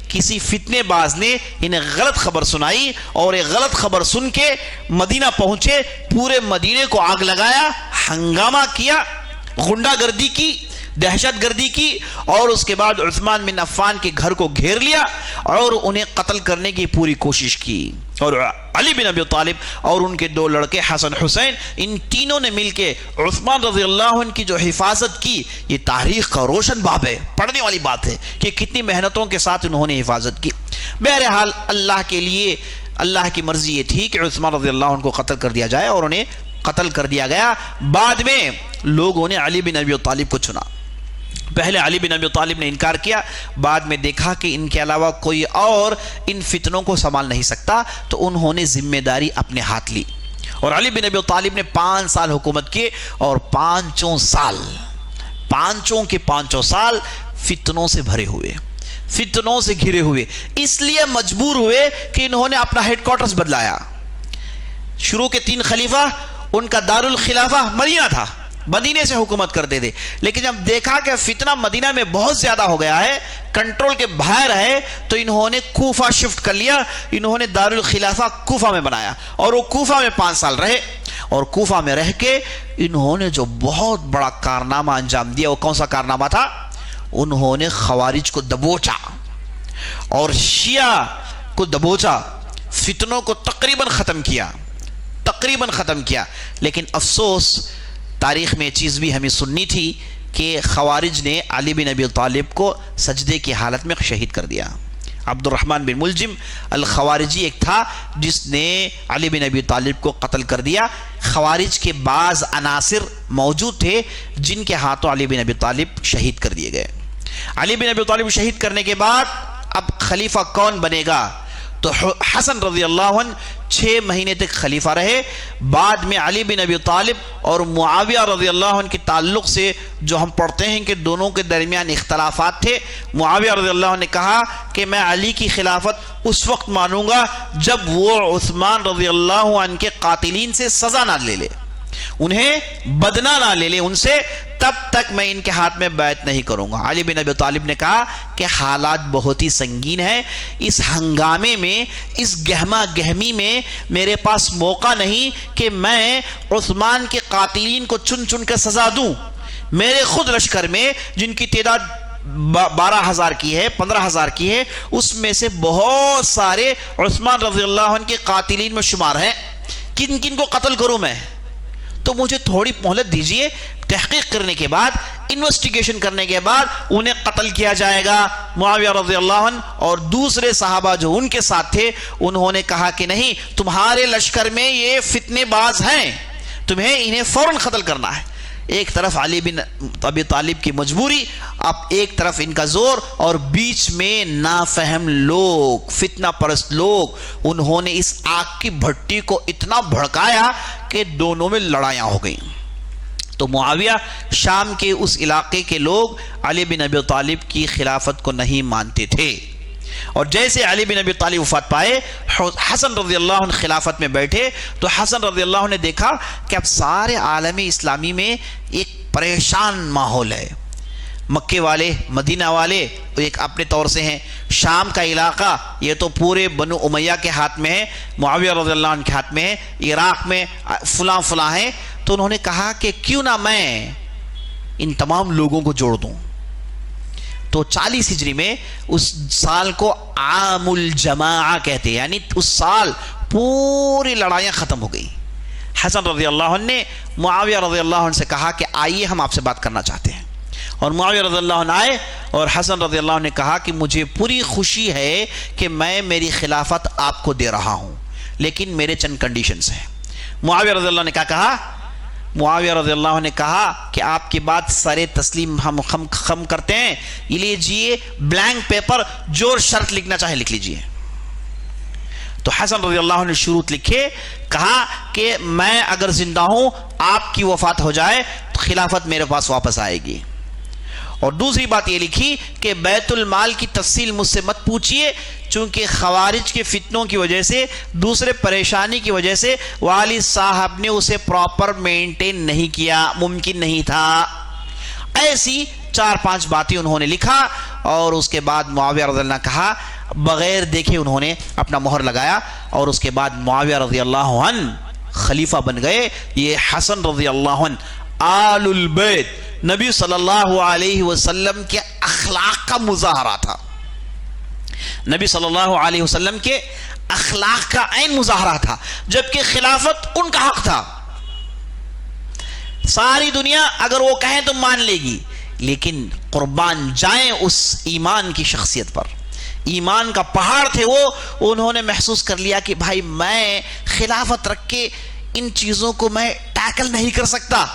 Speaker 1: کسی فتنے باز نے انہیں غلط خبر سنائی، اور یہ غلط خبر سن کے مدینہ پہنچے، پورے مدینے کو آگ لگایا، ہنگامہ کیا، غنڈہ گردی کی، دہشت گردی کی، اور اس کے بعد عثمان بن عفان کے گھر کو گھیر لیا اور انہیں قتل کرنے کی پوری کوشش کی۔ اور علی بن ابی طالب اور ان کے 2 لڑکے حسن حسین، ان تینوں نے مل کے عثمان رضی اللہ عنہ کی جو حفاظت کی، یہ تاریخ کا روشن باب ہے، پڑھنے والی بات ہے کہ کتنی محنتوں کے ساتھ انہوں نے حفاظت کی۔ بہرحال اللہ کے لیے اللہ کی مرضی یہ تھی کہ عثمان رضی اللہ عنہ کو قتل کر دیا جائے، اور انہیں قتل کر دیا گیا۔ بعد میں لوگوں نے علی بن ابی طالب کو چنا۔ پہلے علی بن ابی طالب نے انکار کیا، بعد میں دیکھا کہ ان کے علاوہ کوئی اور ان فتنوں کو سنبھال نہیں سکتا، تو انہوں نے ذمہ داری اپنے ہاتھ لی، اور علی بن ابی طالب نے 5 سال حکومت کی، اور 5 سال فتنوں سے بھرے ہوئے، فتنوں سے گھرے ہوئے، اس لیے مجبور ہوئے کہ انہوں نے اپنا ہیڈ کوارٹرز بدلایا۔ شروع کے 3 خلیفہ ان کا دارالخلافہ مدینہ تھا، مدینے سے حکومت کرتے تھے، لیکن جب دیکھا کہ فتنہ مدینہ میں بہت زیادہ ہو گیا ہے، کنٹرول کے باہر ہے، تو انہوں نے کوفہ شفٹ کر لیا، انہوں نے دارالخلافہ کوفہ میں بنایا، اور وہ کوفہ میں 5 سال رہے، اور کوفہ میں رہ کے انہوں نے جو بہت بڑا کارنامہ انجام دیا، وہ کون سا کارنامہ تھا؟ انہوں نے خوارج کو دبوچا اور شیعہ کو دبوچا، فتنوں کو تقریباً ختم کیا۔ لیکن افسوس تاریخ میں یہ چیز بھی ہمیں سننی تھی کہ خوارج نے علی بن ابی طالب کو سجدے کی حالت میں شہید کر دیا۔ عبد الرحمن بن ملجم الخوارجی ایک تھا جس نے علی بن ابی طالب کو قتل کر دیا۔ خوارج کے بعض عناصر موجود تھے جن کے ہاتھوں علی بن ابی طالب شہید کر دیے گئے۔ علی بن ابی طالب شہید کرنے کے بعد اب خلیفہ کون بنے گا؟ تو حسن رضی اللہ عنہ 6 مہینے تک خلیفہ رہے۔ بعد میں علی بن ابی طالب اور معاویہ رضی اللہ عنہ کے تعلق سے جو ہم پڑھتے ہیں کہ دونوں کے درمیان اختلافات تھے، معاویہ رضی اللہ عنہ نے کہا کہ میں علی کی خلافت اس وقت مانوں گا جب وہ عثمان رضی اللہ عنہ کے قاتلین سے سزا نہ لے لے، انہیں بدنہ نہ لے لے ان سے، تب تک میں ان کے ہاتھ میں بیعت نہیں کروں گا۔ علی بن ابی طالب نے کہا کہ حالات بہت ہی سنگین ہیں، اس ہنگامے میں، اس گہما گہمی میں میرے پاس موقع نہیں کہ میں عثمان کے قاتلین کو چن چن کے سزا دوں۔ میرے خود لشکر میں جن کی تعداد 12,000 کی ہے، 15,000 کی ہے، اس میں سے بہت سارے عثمان رضی اللہ عنہ کے قاتلین میں شمار ہیں، کن کن کو قتل کروں میں؟ تو مجھے تھوڑی مہلت دیجئے، تحقیق کرنے کے بعد، انویسٹیگیشن کرنے کے بعد انہیں قتل کیا جائے گا۔ معاویہ رضی اللہ عنہ اور دوسرے صحابہ جو ان کے ساتھ تھے انہوں نے کہا کہ نہیں، تمہارے لشکر میں یہ فتنے باز ہیں، تمہیں انہیں فوراً قتل کرنا ہے۔ ایک طرف علی بن ابی طالب کی مجبوری، اب ایک طرف ان کا زور، اور بیچ میں نافہم لوگ، فتنہ پرست لوگ، انہوں نے اس آگ کی بھٹی کو اتنا بھڑکایا کہ دونوں میں لڑائیاں ہو گئیں۔ تو معاویہ شام کے اس علاقے کے لوگ علی بن ابی طالب کی خلافت کو نہیں مانتے تھے، اور جیسے علی بن ابی طالب وفات پائے، حسن رضی اللہ عنہ خلافت میں بیٹھے، تو حسن رضی اللہ عنہ نے دیکھا کہ اب سارے عالم اسلامی میں ایک پریشان ماحول ہے، مکے والے، مدینہ والے ایک اپنے طور سے ہیں، شام کا علاقہ یہ تو پورے بنو امیہ کے ہاتھ میں ہے، معاویہ رضی اللہ عنہ کے ہاتھ میں ہے، عراق میں فلاں فلاں ہیں۔ تو انہوں نے کہا کہ کیوں نہ میں ان تمام لوگوں کو جوڑ دوں۔ تو تو 40 ہجری میں اس سال کو عام الجماع کہتے ہیں، یعنی اس سال پوری لڑائیاں ختم ہو گئی. حسن رضی اللہ عنہ نے معاویہ رضی اللہ عنہ سے کہا کہ آئیے ہم آپ سے بات کرنا چاہتے ہیں. اور معاویہ رضی اللہ عنہ آئے اور حسن رضی اللہ عنہ نے کہا کہ مجھے پوری خوشی ہے کہ میں میری خلافت آپ کو دے رہا ہوں، لیکن میرے چند کنڈیشنز ہیں. معاویہ رضی اللہ عنہ نے کیا کہا؟ معاویہ رضی اللہ عنہ نے کہا کہ آپ کی بات سر تسلیم ہم کرتے ہیں، یہ لیجئے بلینک پیپر، جو شرط لکھنا چاہے لکھ لیجئے. تو حسن رضی اللہ عنہ نے شروط لکھے، کہا کہ میں اگر زندہ ہوں، آپ کی وفات ہو جائے تو خلافت میرے پاس واپس آئے گی. اور دوسری بات یہ لکھی کہ بیت المال کی تفصیل مجھ سے مت پوچھئے، چونکہ خوارج کے فتنوں کی وجہ سے، دوسرے پریشانی کی وجہ سے والد صاحب نے اسے پراپر مینٹین نہیں کیا، ممکن نہیں تھا. ایسی 4-5 باتیں انہوں نے لکھا. اور اس کے بعد معاویہ رضی اللہ عنہ کہا، بغیر دیکھے انہوں نے اپنا مہر لگایا، اور اس کے بعد معاویہ رضی اللہ عنہ خلیفہ بن گئے. یہ حسن رضی اللہ عنہ آل البیت، نبی صلی اللہ علیہ وسلم کے اخلاق کا مظاہرہ تھا. نبی صلی اللہ علیہ وسلم کے اخلاق کا عین مظاہرہ تھا، جبکہ خلافت ان کا حق تھا. ساری دنیا اگر وہ کہیں تو مان لے گی، لیکن قربان جائیں اس ایمان کی شخصیت پر. ایمان کا پہاڑ تھے وہ. انہوں نے محسوس کر لیا کہ بھائی میں خلافت رکھ کے ان چیزوں کو میں ٹیکل نہیں کر سکتا.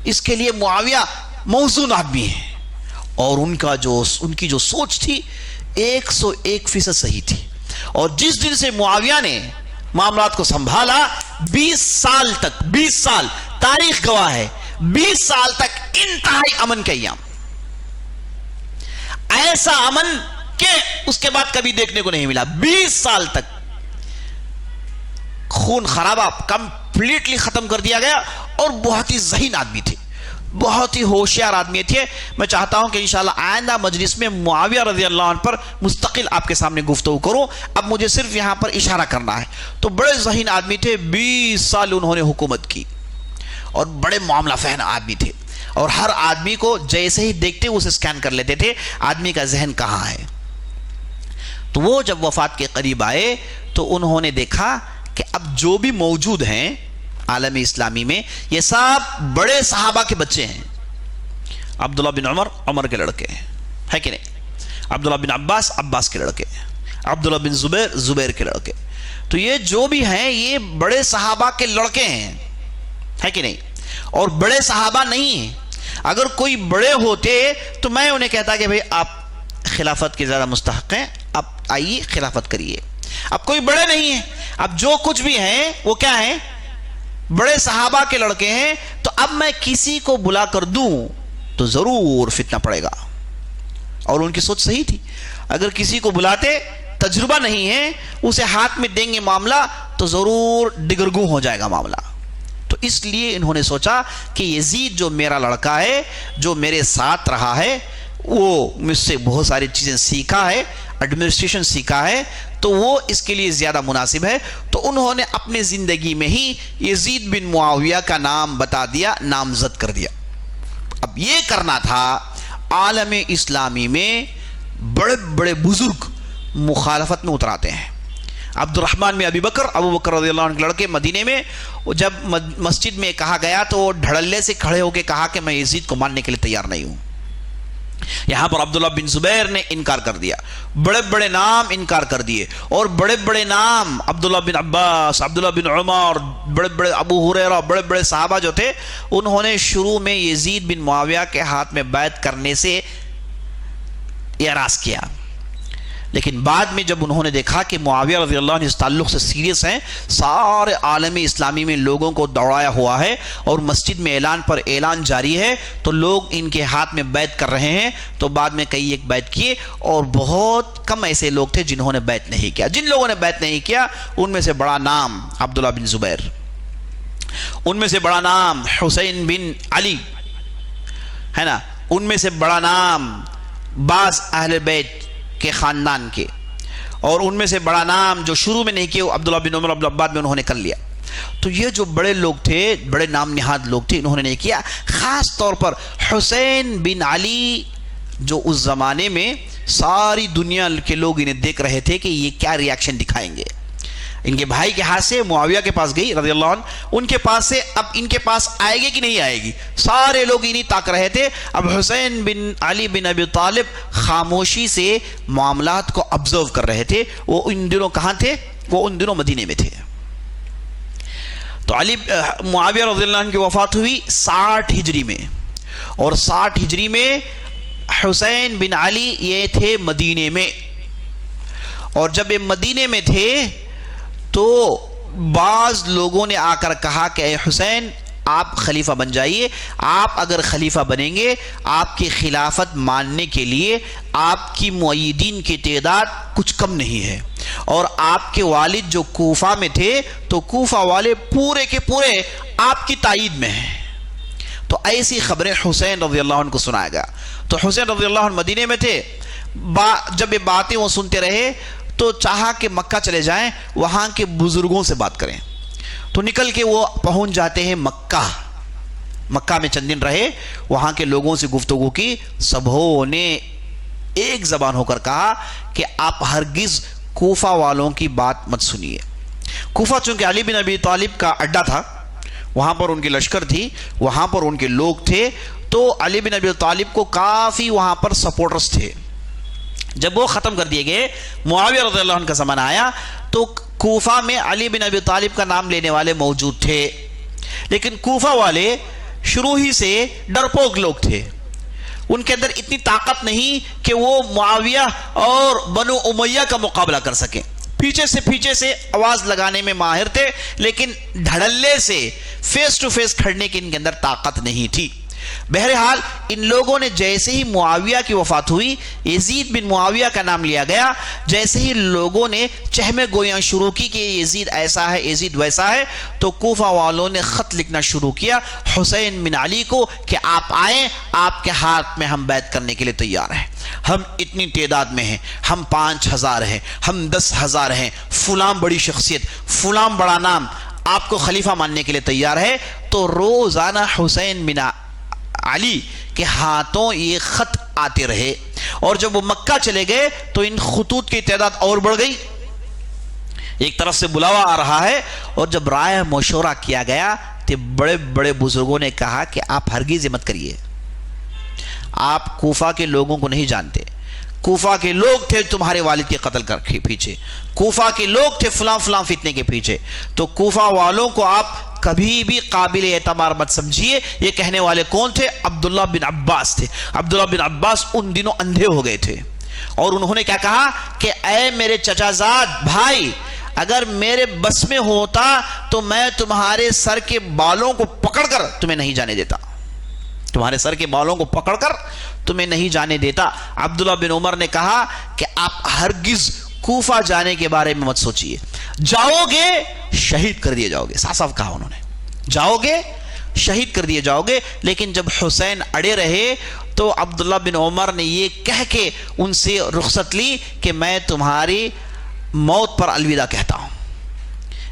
Speaker 1: اس کے لیے معاویہ موزون آدمی ہے، اور ان کی جو سوچ تھی 101% صحیح تھی. اور جس دن سے معاویہ نے معاملات کو سنبھالا، 20 سال تک، 20 سال تاریخ گواہ ہے، 20 سال تک انتہائی امن کا ایام. ایسا امن کہ اس کے بعد کبھی دیکھنے کو نہیں ملا. 20 سال تک خون خرابہ کمپلیٹلی ختم کر دیا گیا. اور بہت ہی ذہین آدمی تھے، بہت ہی ہوشیار آدمی تھے. میں چاہتا ہوں کہ انشاءاللہ آئندہ مجلس میں معاویہ رضی اللہ عنہ پر مستقل آپ کے سامنے گفتگو کروں. اب مجھے صرف یہاں پر اشارہ کرنا ہے. تو بڑے ذہین آدمی تھے، 20 سال انہوں نے حکومت کی، اور بڑے معاملہ فہم آدمی تھے. اور ہر آدمی کو جیسے ہی دیکھتے اسے سکین کر لیتے تھے، آدمی کا ذہن کہاں ہے. تو وہ جب وفات کے قریب آئے تو انہوں نے دیکھا کہ اب جو بھی موجود ہیں عالم اسلامی میں، یہ سب بڑے صحابہ کے بچے ہیں. عبداللہ بن عمر، عمر کے لڑکے ہیں، ہے کہ نہیں؟ عبداللہ بن عباس، عباس کے لڑکے ہیں. عبداللہ بن زبیر، زبیر کے لڑکے. تو یہ جو بھی ہیں یہ بڑے صحابہ کے لڑکے ہیں، ہے کہ نہیں؟ اور بڑے صحابہ نہیں ہیں. اگر کوئی بڑے ہوتے تو میں انہیں کہتا کہ بھئی آپ خلافت کے زیادہ مستحق ہیں، اب آئیے خلافت کریے. اب کوئی بڑے نہیں ہیں. اب جو کچھ بھی ہیں وہ کیا ہیں؟ بڑے صحابہ کے لڑکے ہیں. تو اب میں کسی کو بلا کر دوں تو ضرور فتنہ پڑے گا. اور ان کی سوچ صحیح تھی. اگر کسی کو بلاتے، تجربہ نہیں ہے، اسے ہاتھ میں دیں گے معاملہ تو ضرور دگرگوں ہو جائے گا معاملہ. تو اس لیے انہوں نے سوچا کہ یزید جو میرا لڑکا ہے، جو میرے ساتھ رہا ہے، وہ مجھ سے بہت ساری چیزیں سیکھا ہے، ایڈمنسٹریشن سیکھا ہے، تو وہ اس کے لیے زیادہ مناسب ہے. تو انہوں نے اپنے زندگی میں ہی یزید بن معاویہ کا نام بتا دیا، نامزد کر دیا. اب یہ کرنا تھا. عالم اسلامی میں بڑے بڑے بزرگ مخالفت میں اتراتے ہیں. عبد الرحمن میں ابی بکر، ابو بکر رضی اللہ عنہ کے لڑکے، مدینے میں جب مسجد میں کہا گیا تو وہ دھڑلے سے کھڑے ہو کے کہا کہ میں یزید کو ماننے کے لیے تیار نہیں ہوں. یہاں پر عبداللہ بن زبیر نے انکار کر دیا. بڑے بڑے نام انکار کر دیے. اور بڑے بڑے نام عبداللہ بن عباس، عبداللہ بن عمر، بڑے بڑے ابو ہریرہ، بڑے بڑے صحابہ جو تھے، انہوں نے شروع میں یزید بن معاویہ کے ہاتھ میں بیعت کرنے سے اعراض کیا. لیکن بعد میں جب انہوں نے دیکھا کہ معاویہ رضی اللہ عنہ اس تعلق سے سیریس ہیں، سارے عالم اسلامی میں لوگوں کو دوڑایا ہوا ہے، اور مسجد میں اعلان پر اعلان جاری ہے، تو لوگ ان کے ہاتھ میں بیعت کر رہے ہیں. تو بعد میں کئی ایک بیعت کیے، اور بہت کم ایسے لوگ تھے جنہوں نے بیعت نہیں کیا. جن لوگوں نے بیعت نہیں کیا ان میں سے بڑا نام عبداللہ بن زبیر، ان میں سے بڑا نام حسین بن علی، ہے نا، ان میں سے بڑا نام بعض اہل بیت کے خاندان کے، اور ان میں سے بڑا نام جو شروع میں نہیں کیا وہ عبداللہ بن عمر، عبد العباد میں انہوں نے کر لیا. تو یہ جو بڑے لوگ تھے، بڑے نام نہاد لوگ تھے، انہوں نے کیا، خاص طور پر حسین بن علی، جو اس زمانے میں ساری دنیا کے لوگ انہیں دیکھ رہے تھے کہ یہ کیا ریاکشن دکھائیں گے. ان کے بھائی کے ہاتھ سے معاویہ کے پاس گئی رضی اللہ عنہ، ان کے پاس سے اب ان کے پاس آئے گی کہ نہیں آئے گی، سارے لوگ انہیں تاک رہے تھے. اب حسین بن علی بن ابی طالب خاموشی سے معاملات کو آبزرو کر رہے تھے. وہ ان دنوں کہاں تھے؟ وہ ان دنوں مدینے میں تھے. تو معاویہ رضی اللہ عنہ کی وفات ہوئی 60 ہجری میں، اور 60 ہجری میں حسین بن علی یہ تھے مدینے میں. اور جب یہ مدینے میں تھے تو بعض لوگوں نے آ کر کہا کہ اے حسین آپ خلیفہ بن جائیے. آپ اگر خلیفہ بنیں گے، آپ کی خلافت ماننے کے لیے آپ کی مؤیدین کی تعداد کچھ کم نہیں ہے، اور آپ کے والد جو کوفہ میں تھے تو کوفہ والے پورے کے پورے آپ کی تائید میں ہیں. تو ایسی خبریں حسین رضی اللہ عنہ کو سنایا گیا. تو حسین رضی اللہ عنہ مدینے میں تھے. جب یہ باتیں وہ سنتے رہے تو چاہا کہ مکہ چلے جائیں، وہاں کے بزرگوں سے بات کریں. تو نکل کے وہ پہنچ جاتے ہیں مکہ. مکہ میں چند دن رہے، وہاں کے لوگوں سے گفتگو کی. سبھوں نے ایک زبان ہو کر کہا کہ آپ ہرگز کوفہ والوں کی بات مت سنیے. کوفہ چونکہ علی بن ابی طالب کا اڈا تھا، وہاں پر ان کی لشکر تھی، وہاں پر ان کے لوگ تھے، تو علی بن ابی طالب کو کافی وہاں پر سپورٹرز تھے. جب وہ ختم کر دیے گئے، معاویہ رضی اللہ عنہ کا زمانہ آیا تو کوفہ میں علی بن ابی طالب کا نام لینے والے موجود تھے. لیکن کوفہ والے شروع ہی سے ڈرپوک لوگ تھے. ان کے اندر اتنی طاقت نہیں کہ وہ معاویہ اور بنو امیہ کا مقابلہ کر سکیں. پیچھے سے آواز لگانے میں ماہر تھے، لیکن دھڑلے سے فیس ٹو فیس کھڑنے کی ان کے اندر طاقت نہیں تھی. بہرحال ان لوگوں نے جیسے ہی معاویہ کی وفات ہوئی، یزید بن معاویہ کا نام لیا گیا. جیسے ہی لوگوں نے چہمے گویاں شروع کی کہ یزید ایسا ہے، یزید ویسا ہے، تو کوفہ والوں نے خط لکھنا شروع کیا حسین بن علی کو کہ آپ آئیں، آپ کے ہاتھ میں ہم بیعت کرنے کے لیے تیار ہیں. ہم اتنی تعداد میں ہیں، ہم 5000 ہیں، ہم 10,000 ہیں، فلاں بڑی شخصیت، فلاں بڑا نام آپ کو خلیفہ ماننے کے لیے تیار ہے. تو روزانہ حسین بن علی کے ہاتھوں یہ خط آتے رہے. اور جب وہ مکہ چلے گئے تو ان خطوط کی تعداد اور بڑھ گئی. ایک طرف سے بلاوا آ رہا ہے، اور جب رائے مشورہ کیا گیا تو بڑے بڑے بزرگوں نے کہا کہ آپ ہرگز مت کریے. آپ کوفہ کے لوگوں کو نہیں جانتے. کوفہ کے لوگ تھے تمہارے والد کے قتل کر کے پیچھے، کوفہ کے لوگ تھے فلاں فلاں فتنے کے پیچھے. تو کوفہ والوں کو آپ کبھی بھی قابل اعتبار مت سمجھیے. یہ کہنے والے کون تھے؟ عبداللہ بن عباس تھے. عبداللہ بن عباس ان دنوں اندھے ہو گئے تھے، اور انہوں نے کیا کہا کہ اے میرے چچا زاد بھائی، اگر میرے بس میں ہوتا تو میں تمہارے سر کے بالوں کو پکڑ کر تمہیں نہیں جانے دیتا. تمہارے سر کے بالوں کو پکڑ کر تمہیں نہیں جانے دیتا. عبداللہ بن عمر نے کہا کہ آپ ہرگز کوفہ جانے کے بارے میں مت سوچئے. جاؤ گے شہید کر دیے جاؤ گے. صاف صاف کہا انہوں نے، جاؤ گے شہید کر دیے جاؤ گے. لیکن جب حسین اڑے رہے تو عبداللہ بن عمر نے یہ کہہ کے ان سے رخصت لی کہ میں تمہاری موت پر الوداع کہتا ہوں.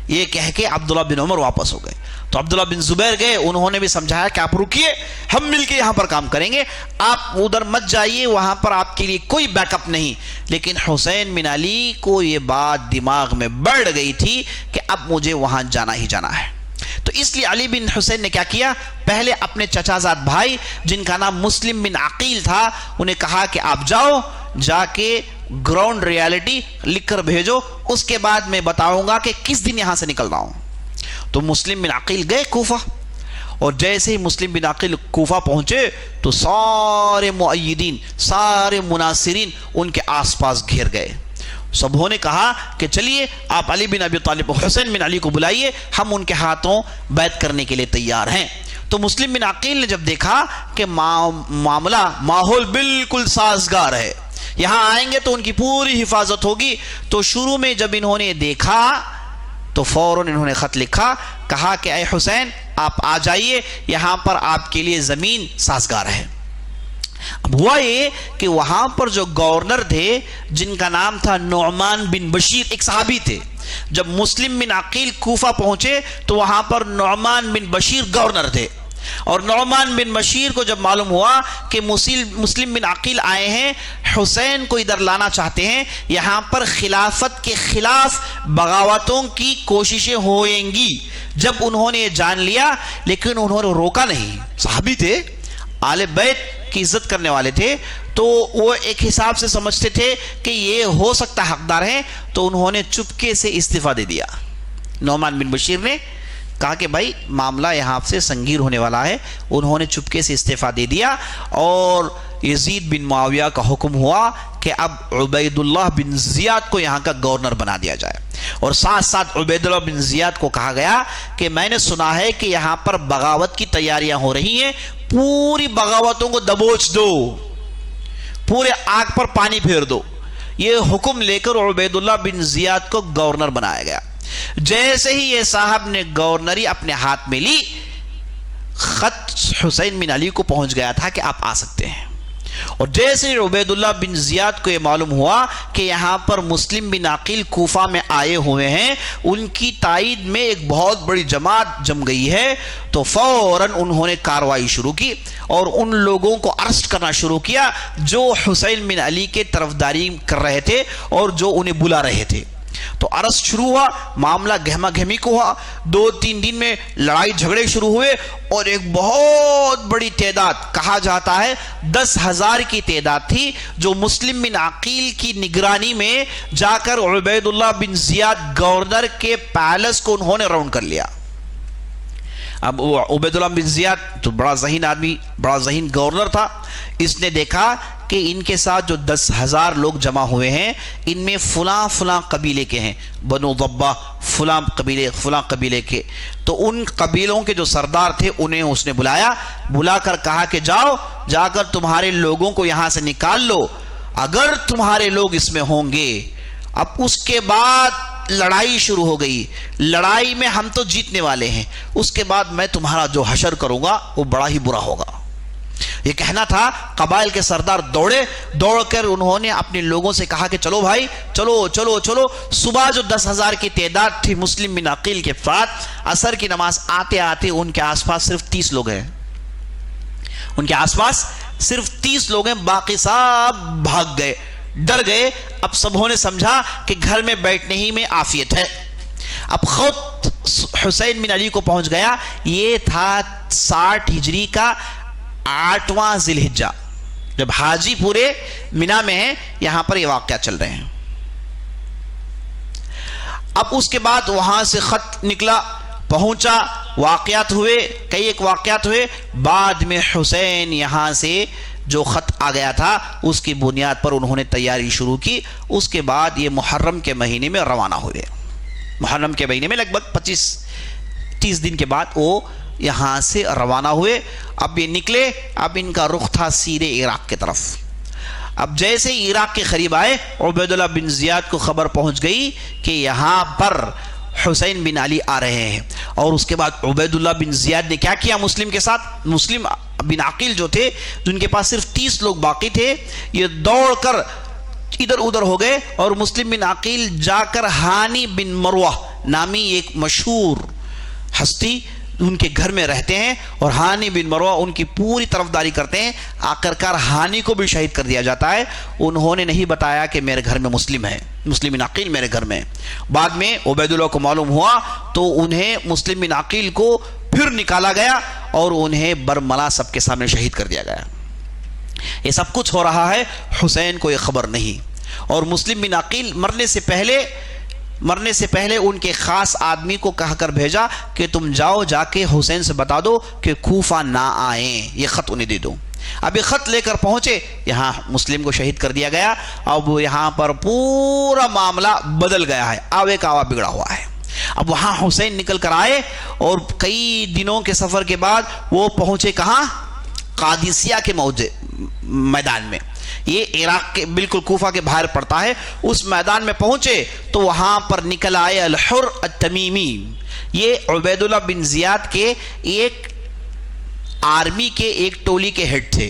Speaker 1: یہ کہہ کے عبداللہ بن عمر واپس ہو گئے. تو عبداللہ بن زبیر گئے، انہوں نے بھی سمجھایا کہ آپ رکیے، ہم مل کے یہاں پر کام کریں گے، آپ ادھر مت جائیے، وہاں پر آپ کے لیے کوئی بیک اپ نہیں. لیکن حسین بن علی کو یہ بات دماغ میں بڑھ گئی تھی کہ اب مجھے وہاں جانا ہی جانا ہے. تو اس لیے علی بن حسین نے کیا کیا، پہلے اپنے چچا زاد بھائی جن کا نام مسلم بن عقیل تھا انہیں کہا کہ آپ جاؤ، جا کے گراؤنڈ ریالٹی لکھ کر بھیجو، اس کے بعد میں بتاؤں گا کہ کس دن یہاں سے نکل رہا ہوں. تو مسلم بن عقیل گئے کوفہ، اور جیسے ہی مسلم بن عقیل کوفہ پہنچے تو سارے مؤیدین، سارے مناصرین ان کے آس پاس گھیر گئے. سبوں نے کہا کہ چلیے آپ علی بن ابی طالب حسین بن علی کو بلائیے، ہم ان کے ہاتھوں بیعت کرنے کے لیے تیار ہیں. تو مسلم بن عقیل نے جب دیکھا کہ معاملہ ماحول بالکل سازگار ہے، یہاں آئیں گے تو ان کی پوری حفاظت ہوگی، تو شروع میں جب انہوں نے دیکھا تو فوراً انہوں نے خط لکھا، کہا کہ اے حسین آپ آ جائیے، یہاں پر آپ کے لیے زمین سازگار ہے. اب ہوا یہ کہ وہاں پر جو گورنر تھے جن کا نام تھا نعمان بن بشیر، ایک صحابی تھے، جب مسلم بن عقیل کوفہ پہنچے تو وہاں پر نعمان بن بشیر گورنر تھے، اور نعمان بن بشیر کو جب معلوم ہوا کہ مسلم بن عقیل آئے ہیں، حسین کو ادھر لانا چاہتے ہیں، یہاں پر خلافت کے خلاف بغاوتوں کی کوششیں ہوئیں گی، جب انہوں نے یہ جان لیا لیکن انہوں نے روکا نہیں۔ صحابی تھے، آل بیت کی عزت کرنے والے تھے، تو وہ ایک حساب سے سمجھتے تھے کہ یہ ہو سکتا حقدار ہیں، تو انہوں نے چپکے سے استعفیٰ دے دیا۔ نعمان بن بشیر نے کہا کہ بھائی معاملہ یہاں سے سنگین ہونے والا ہے، انہوں نے چپکے سے استعفیٰ دے دیا، اور یزید بن معاویہ کا حکم ہوا کہ اب عبید اللہ بن زیاد کو یہاں کا گورنر بنا دیا جائے، اور ساتھ ساتھ عبید اللہ بن زیاد کو کہا گیا کہ میں نے سنا ہے کہ یہاں پر بغاوت کی تیاریاں ہو رہی ہیں، پوری بغاوتوں کو دبوچ دو، پورے آگ پر پانی پھیر دو۔ یہ حکم لے کر عبید اللہ بن زیاد کو گورنر بنایا گیا۔ جیسے ہی یہ صاحب نے گورنری اپنے ہاتھ میں لی، خط حسین بن علی کو پہنچ گیا تھا کہ آپ آ سکتے ہیں، اور جیسے عبید اللہ بن زیاد کو یہ معلوم ہوا کہ یہاں پر مسلم بن عقیل کوفہ میں آئے ہوئے ہیں، ان کی تائید میں ایک بہت بڑی جماعت جم گئی ہے، تو فوراً انہوں نے کارروائی شروع کی اور ان لوگوں کو ارسٹ کرنا شروع کیا جو حسین بن علی کے طرفداری کر رہے تھے اور جو انہیں بلا رہے تھے۔ تو ارسٹ شروع ہوا، معاملہ گہما گہمی کو ہوا، 2-3 دن میں لڑائی جھگڑے شروع ہوئے، اور ایک بہت بڑی تعداد، کہا جاتا ہے 10,000 کی تعداد تھی، جو مسلم بن عقیل کی نگرانی میں جا کر عبید اللہ بن زیاد گورنر کے پیلس کو انہوں نے راؤنڈ کر لیا۔ اب عبید اللہ بن زیاد تو بڑا ذہین آدمی، بڑا ذہین گورنر تھا، اس نے دیکھا کہ ان کے ساتھ جو 10,000 لوگ جمع ہوئے ہیں، ان میں فلاں فلاں قبیلے کے ہیں، بنو ضبہ فلاں قبیلے کے، تو ان قبیلوں کے جو سردار تھے انہیں اس نے بلا کر کہا کہ جاؤ، جا کر تمہارے لوگوں کو یہاں سے نکال لو، اگر تمہارے لوگ اس میں ہوں گے۔ اب اس کے بعد لڑائی شروع ہو گئی، لڑائی میں ہم تو جیتنے والے ہیں، اس کے بعد میں تمہارا جو حشر کروں گا وہ بڑا ہی برا ہوگا۔ یہ کہنا تھا، قبائل کے سردار دوڑ کر انہوں نے اپنے لوگوں سے کہا کہ چلو بھائی، چلو۔ صبح جو 10,000 کی تعداد تھی مسلم بن عقیل کے ساتھ، عصر کی نماز آتے آتے ان کے آس پاس صرف 30 لوگ ہیں، ان کے آس پاس صرف 30 لوگ ہیں، باقی سب بھاگ گئے، ڈر گئے۔ اب سبوں نے سمجھا کہ گھر میں بیٹھنے ہی میں عافیت ہے۔ اب خود حسین بن علی کو پہنچ گیا، یہ تھا 60 ہجری کا 8واں ذی الحجہ، جب حاجی پورے مینا میں ہیں، یہاں پر یہ واقعات چل رہے ہیں۔ اب اس کے بعد وہاں سے خط نکلا، پہنچا، واقعات ہوئے، کئی ایک واقعات ہوئے، بعد میں حسین یہاں سے جو خط آ گیا تھا اس کی بنیاد پر انہوں نے تیاری شروع کی۔ اس کے بعد یہ محرم کے مہینے میں روانہ ہوئے، محرم کے مہینے میں لگ بھگ 25-30 دن کے بعد وہ یہاں سے روانہ ہوئے۔ اب یہ نکلے، اب ان کا رخ تھا سیدھے عراق کی طرف۔ اب جیسے عراق کے قریب آئے، عبید اللہ بن زیاد کو خبر پہنچ گئی کہ یہاں پر حسین بن علی آ رہے ہیں، اور اس کے بعد عبید اللہ بن زیاد نے کیا کیا مسلم کے ساتھ، مسلم بن عقیل جو تھے، جن کے پاس صرف 30 لوگ باقی تھے، یہ دوڑ کر ادھر ادھر ہو گئے، اور مسلم بن عقیل جا کر ہانی بن مروہ نامی ایک مشہور ہستی ان کے گھر میں رہتے ہیں، اور ہانی بن مروہ ان کی پوری طرفداری کرتے ہیں۔ آخرکار ہانی کو بھی شہید کر دیا جاتا ہے۔ انہوں نے نہیں بتایا کہ میرے گھر میں مسلم ہے، مسلم بن عقیل میرے گھر میں۔ بعد میں عبید اللہ کو معلوم ہوا تو انہیں مسلم بن عقیل کو پھر نکالا گیا اور انہیں برملا سب کے سامنے شہید کر دیا گیا۔ یہ سب کچھ ہو رہا ہے، حسین کو یہ خبر نہیں، اور مسلم بن عقیل مرنے سے پہلے ان کے خاص آدمی کو کہہ کر بھیجا کہ تم جاؤ، جا کے حسین سے بتا دو کہ کوفہ نہ آئیں، یہ خط انہیں دے دو۔ اب یہ خط لے کر پہنچے، یہاں مسلم کو شہید کر دیا گیا۔ اب یہاں پر پورا معاملہ بدل گیا ہے، آوے کا آوا بگڑا ہوا ہے۔ اب وہاں حسین نکل کر آئے، اور کئی دنوں کے سفر کے بعد وہ پہنچے کہاں؟ قادسیہ کے میدان میں، یہ عراق کے بالکل کوفہ کے باہر پڑتا ہے۔ اس میدان میں پہنچے تو وہاں پر نکل آئے الحر التمیمی، یہ عبید اللہ بن زیاد کے ایک آرمی کے ایک ٹولی کے ہیڈ تھے۔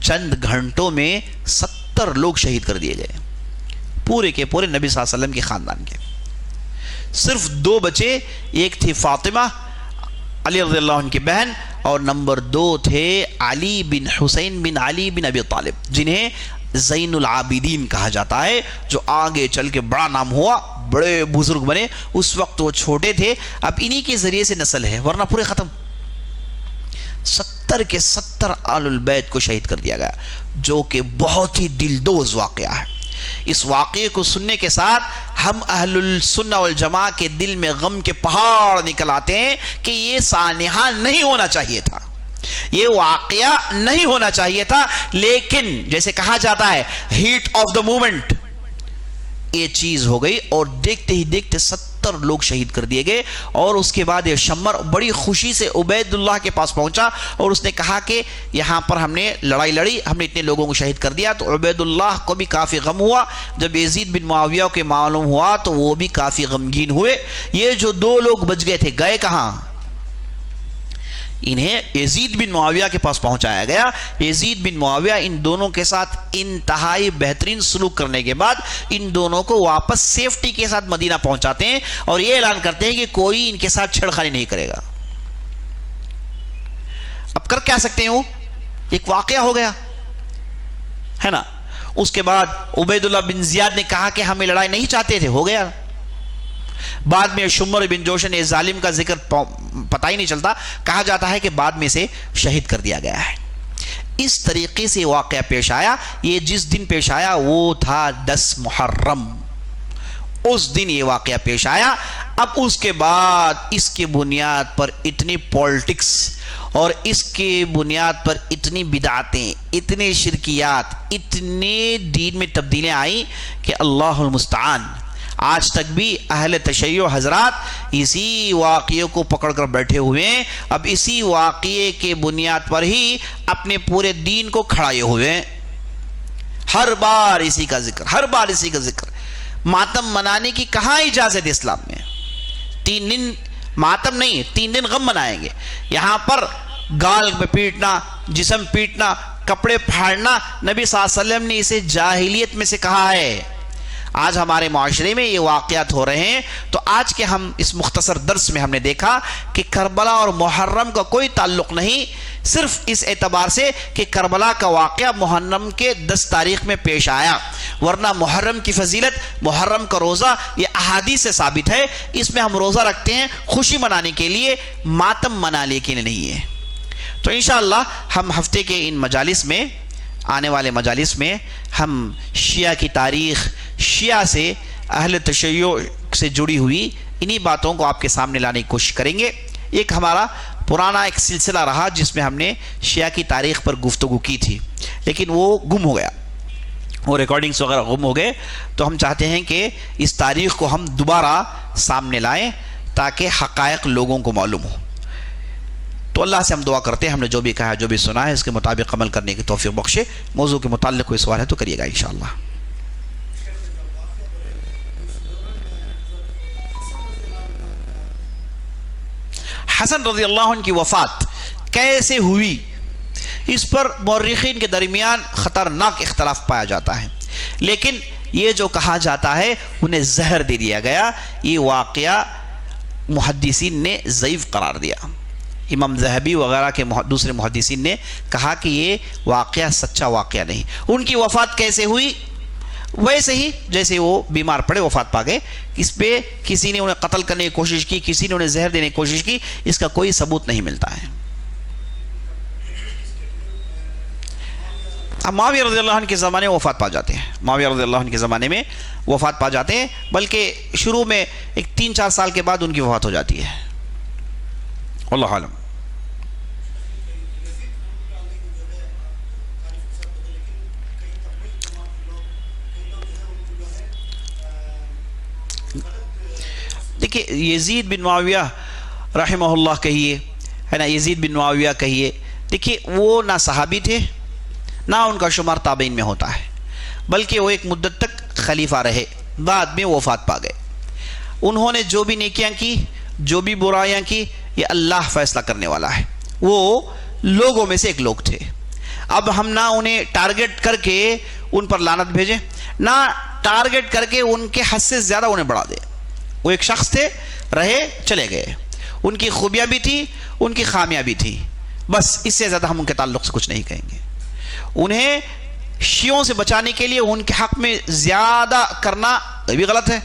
Speaker 1: چند گھنٹوں میں 70 لوگ شہید کر دیے گئے، پورے کے پورے نبی صلی اللہ علیہ وسلم کے خاندان کے۔ صرف 2 بچے، ایک تھی فاطمہ علی رضی اللہ عنہ کی بہن، اور نمبر 2 تھے علی بن حسین بن علی بن ابی طالب، جنہیں زین العابدین کہا جاتا ہے، جو آگے چل کے بڑا نام ہوا، بڑے بزرگ بنے۔ اس وقت وہ چھوٹے تھے، اب انہی کے ذریعے سے نسل ہے، ورنہ پورے ختم۔ 70 کے 70 آل البیت کو شہید کر دیا گیا، جو کہ بہت ہی دلدوز واقعہ ہے۔ اس واقعے کو سننے کے ساتھ ہم اہل السنہ والجماعہ کے دل میں غم کے پہاڑ نکل آتے ہیں کہ یہ سانحہ نہیں ہونا چاہیے تھا، یہ واقعہ نہیں ہونا چاہیے تھا، لیکن جیسے کہا جاتا ہے ہیٹ آف دا مومنٹ، یہ چیز ہو گئی، اور دیکھتے ہی دیکھتے 70 لوگ شہید کر دیے گئے۔ اور اس کے بعد یہ شمر بڑی خوشی سے عبید اللہ کے پاس پہنچا، اور اس نے کہا کہ یہاں پر ہم نے لڑائی لڑی، ہم نے اتنے لوگوں کو شہید کر دیا۔ تو عبید اللہ کو بھی کافی غم ہوا، جب یزید بن معاویہ کے معلوم ہوا تو وہ بھی کافی غمگین ہوئے۔ یہ جو 2 لوگ بچ گئے تھے، گئے کہاں؟ انہیں یزید بن معاویہ کے پاس پہنچایا گیا۔ یزید بن معاویہ ان دونوں کے ساتھ انتہائی بہترین سلوک کرنے کے بعد ان دونوں کو واپس سیفٹی کے ساتھ مدینہ پہنچاتے ہیں، اور یہ اعلان کرتے ہیں کہ کوئی ان کے ساتھ چھڑخانی نہیں کرے گا۔ اب کر کیا سکتے ہیں، وہ ایک واقعہ ہو گیا ہے نا۔ اس کے بعد عبید اللہ بن زیاد نے کہا کہ ہم لڑائی نہیں چاہتے تھے، ہو گیا۔ بعد میں شمر بن جوشن ظالم کا ذکر پتہ ہی نہیں چلتا، کہا جاتا ہے کہ بعد میں سے شہید کر دیا گیا ہے۔ اس طریقے سے واقعہ پیش آیا۔ یہ جس دن پیش آیا وہ تھا 10 محرم، اس دن یہ واقعہ پیش آیا۔ اب اس کے بعد اس کے بنیاد پر اتنی پولیٹکس اور اس کے بنیاد پر اتنی بدعتیں، اتنے شرکیات، اتنے دین میں تبدیلیاں آئیں کہ اللہ المستعان۔ آج تک بھی اہل تشیع حضرات اسی واقعے کو پکڑ کر بیٹھے ہوئے ہیں، اب اسی واقعے کے بنیاد پر ہی اپنے پورے دین کو کھڑائے ہوئے ہیں۔ ہر بار اسی کا ذکر، ہر بار اسی کا ذکر۔ ماتم منانے کی کہاں اجازت ہے اسلام میں؟ 3 دن ماتم نہیں، 3 دن غم منائیں گے۔ یہاں پر گال میں پیٹنا، جسم پیٹنا، کپڑے پھاڑنا، نبی صلی اللہ علیہ وسلم نے اسے جاہلیت میں سے کہا ہے۔ آج ہمارے معاشرے میں یہ واقعات ہو رہے ہیں، تو آج کے ہم اس مختصر درس میں ہم نے دیکھا کہ کربلا اور محرم کا کوئی تعلق نہیں، صرف اس اعتبار سے کہ کربلا کا واقعہ محرم کے 10 تاریخ میں پیش آیا، ورنہ محرم کی فضیلت، محرم کا روزہ یہ احادیث سے ثابت ہے۔ اس میں ہم روزہ رکھتے ہیں خوشی منانے کے لیے، ماتم منانے کے لیے نہیں ہے۔ تو انشاءاللہ ہم ہفتے کے ان مجالس میں، آنے والے مجالس میں، ہم شیعہ کی تاریخ، شیعہ سے، اہل تشیع سے جڑی ہوئی انہی باتوں کو آپ کے سامنے لانے کی کوشش کریں گے۔ ایک ہمارا پرانا ایک سلسلہ رہا جس میں ہم نے شیعہ کی تاریخ پر گفتگو کی تھی، لیکن وہ گم ہو گیا، وہ ریکارڈنگز وغیرہ گم ہو گئے۔ تو ہم چاہتے ہیں کہ اس تاریخ کو ہم دوبارہ سامنے لائیں تاکہ حقائق لوگوں کو معلوم ہو۔ تو اللہ سے ہم دعا کرتے ہیں ہم نے جو بھی کہا ہے، جو بھی سنا ہے، اس کے مطابق عمل کرنے کی توفیق بخشے۔ موضوع کے متعلق کوئی سوال ہے تو کریے گا انشاءاللہ۔ حسن رضی اللہ عنہ کی وفات کیسے ہوئی، اس پر مورخین کے درمیان خطرناک اختلاف پایا جاتا ہے، لیکن یہ جو کہا جاتا ہے انہیں زہر دے دیا گیا، یہ واقعہ محدثین نے ضعیف قرار دیا۔ امام ذہبی وغیرہ کے دوسرے محدثین نے کہا کہ یہ واقعہ سچا واقعہ نہیں۔ ان کی وفات کیسے ہوئی؟ ویسے ہی جیسے وہ بیمار پڑے وفات پا گئے، اس پہ کسی نے انہیں قتل کرنے کی کوشش کی، کسی نے انہیں زہر دینے کی کوشش کی، اس کا کوئی ثبوت نہیں ملتا ہے۔ اب معاویہ رضی اللہ عنہ کے زمانے میں وفات پا جاتے ہیں، معاویہ رضی اللہ عنہ کے زمانے میں وفات پا جاتے ہیں، بلکہ شروع میں ایک 3-4 سال کے بعد ان کی وفات ہو جاتی ہے، اللہ عالم۔ دیکھیے یزید بن معاویہ رحمہ اللہ کہیے، ہے نا، یزید بن معاویہ کہیے، دیکھیے وہ نہ صحابی تھے، نہ ان کا شمار تابعین میں ہوتا ہے، بلکہ وہ ایک مدت تک خلیفہ رہے، بعد میں وفات پا گئے۔ انہوں نے جو بھی نیکیاں کی، جو بھی برائیاں کی، یہ اللہ فیصلہ کرنے والا ہے، وہ لوگوں میں سے ایک لوگ تھے۔ اب ہم نہ انہیں ٹارگٹ کر کے ان پر لعنت بھیجیں، نہ ٹارگٹ کر کے ان کے حد سے زیادہ انہیں بڑھا دیں. وہ ایک شخص تھے، رہے چلے گئے، ان کی خوبیاں بھی تھی، ان کی خامیاں بھی تھی، بس اس سے زیادہ ہم ان کے تعلق سے کچھ نہیں کہیں گے. انہیں شیعوں سے بچانے کے لیے ان کے حق میں زیادہ کرنا بھی غلط ہے،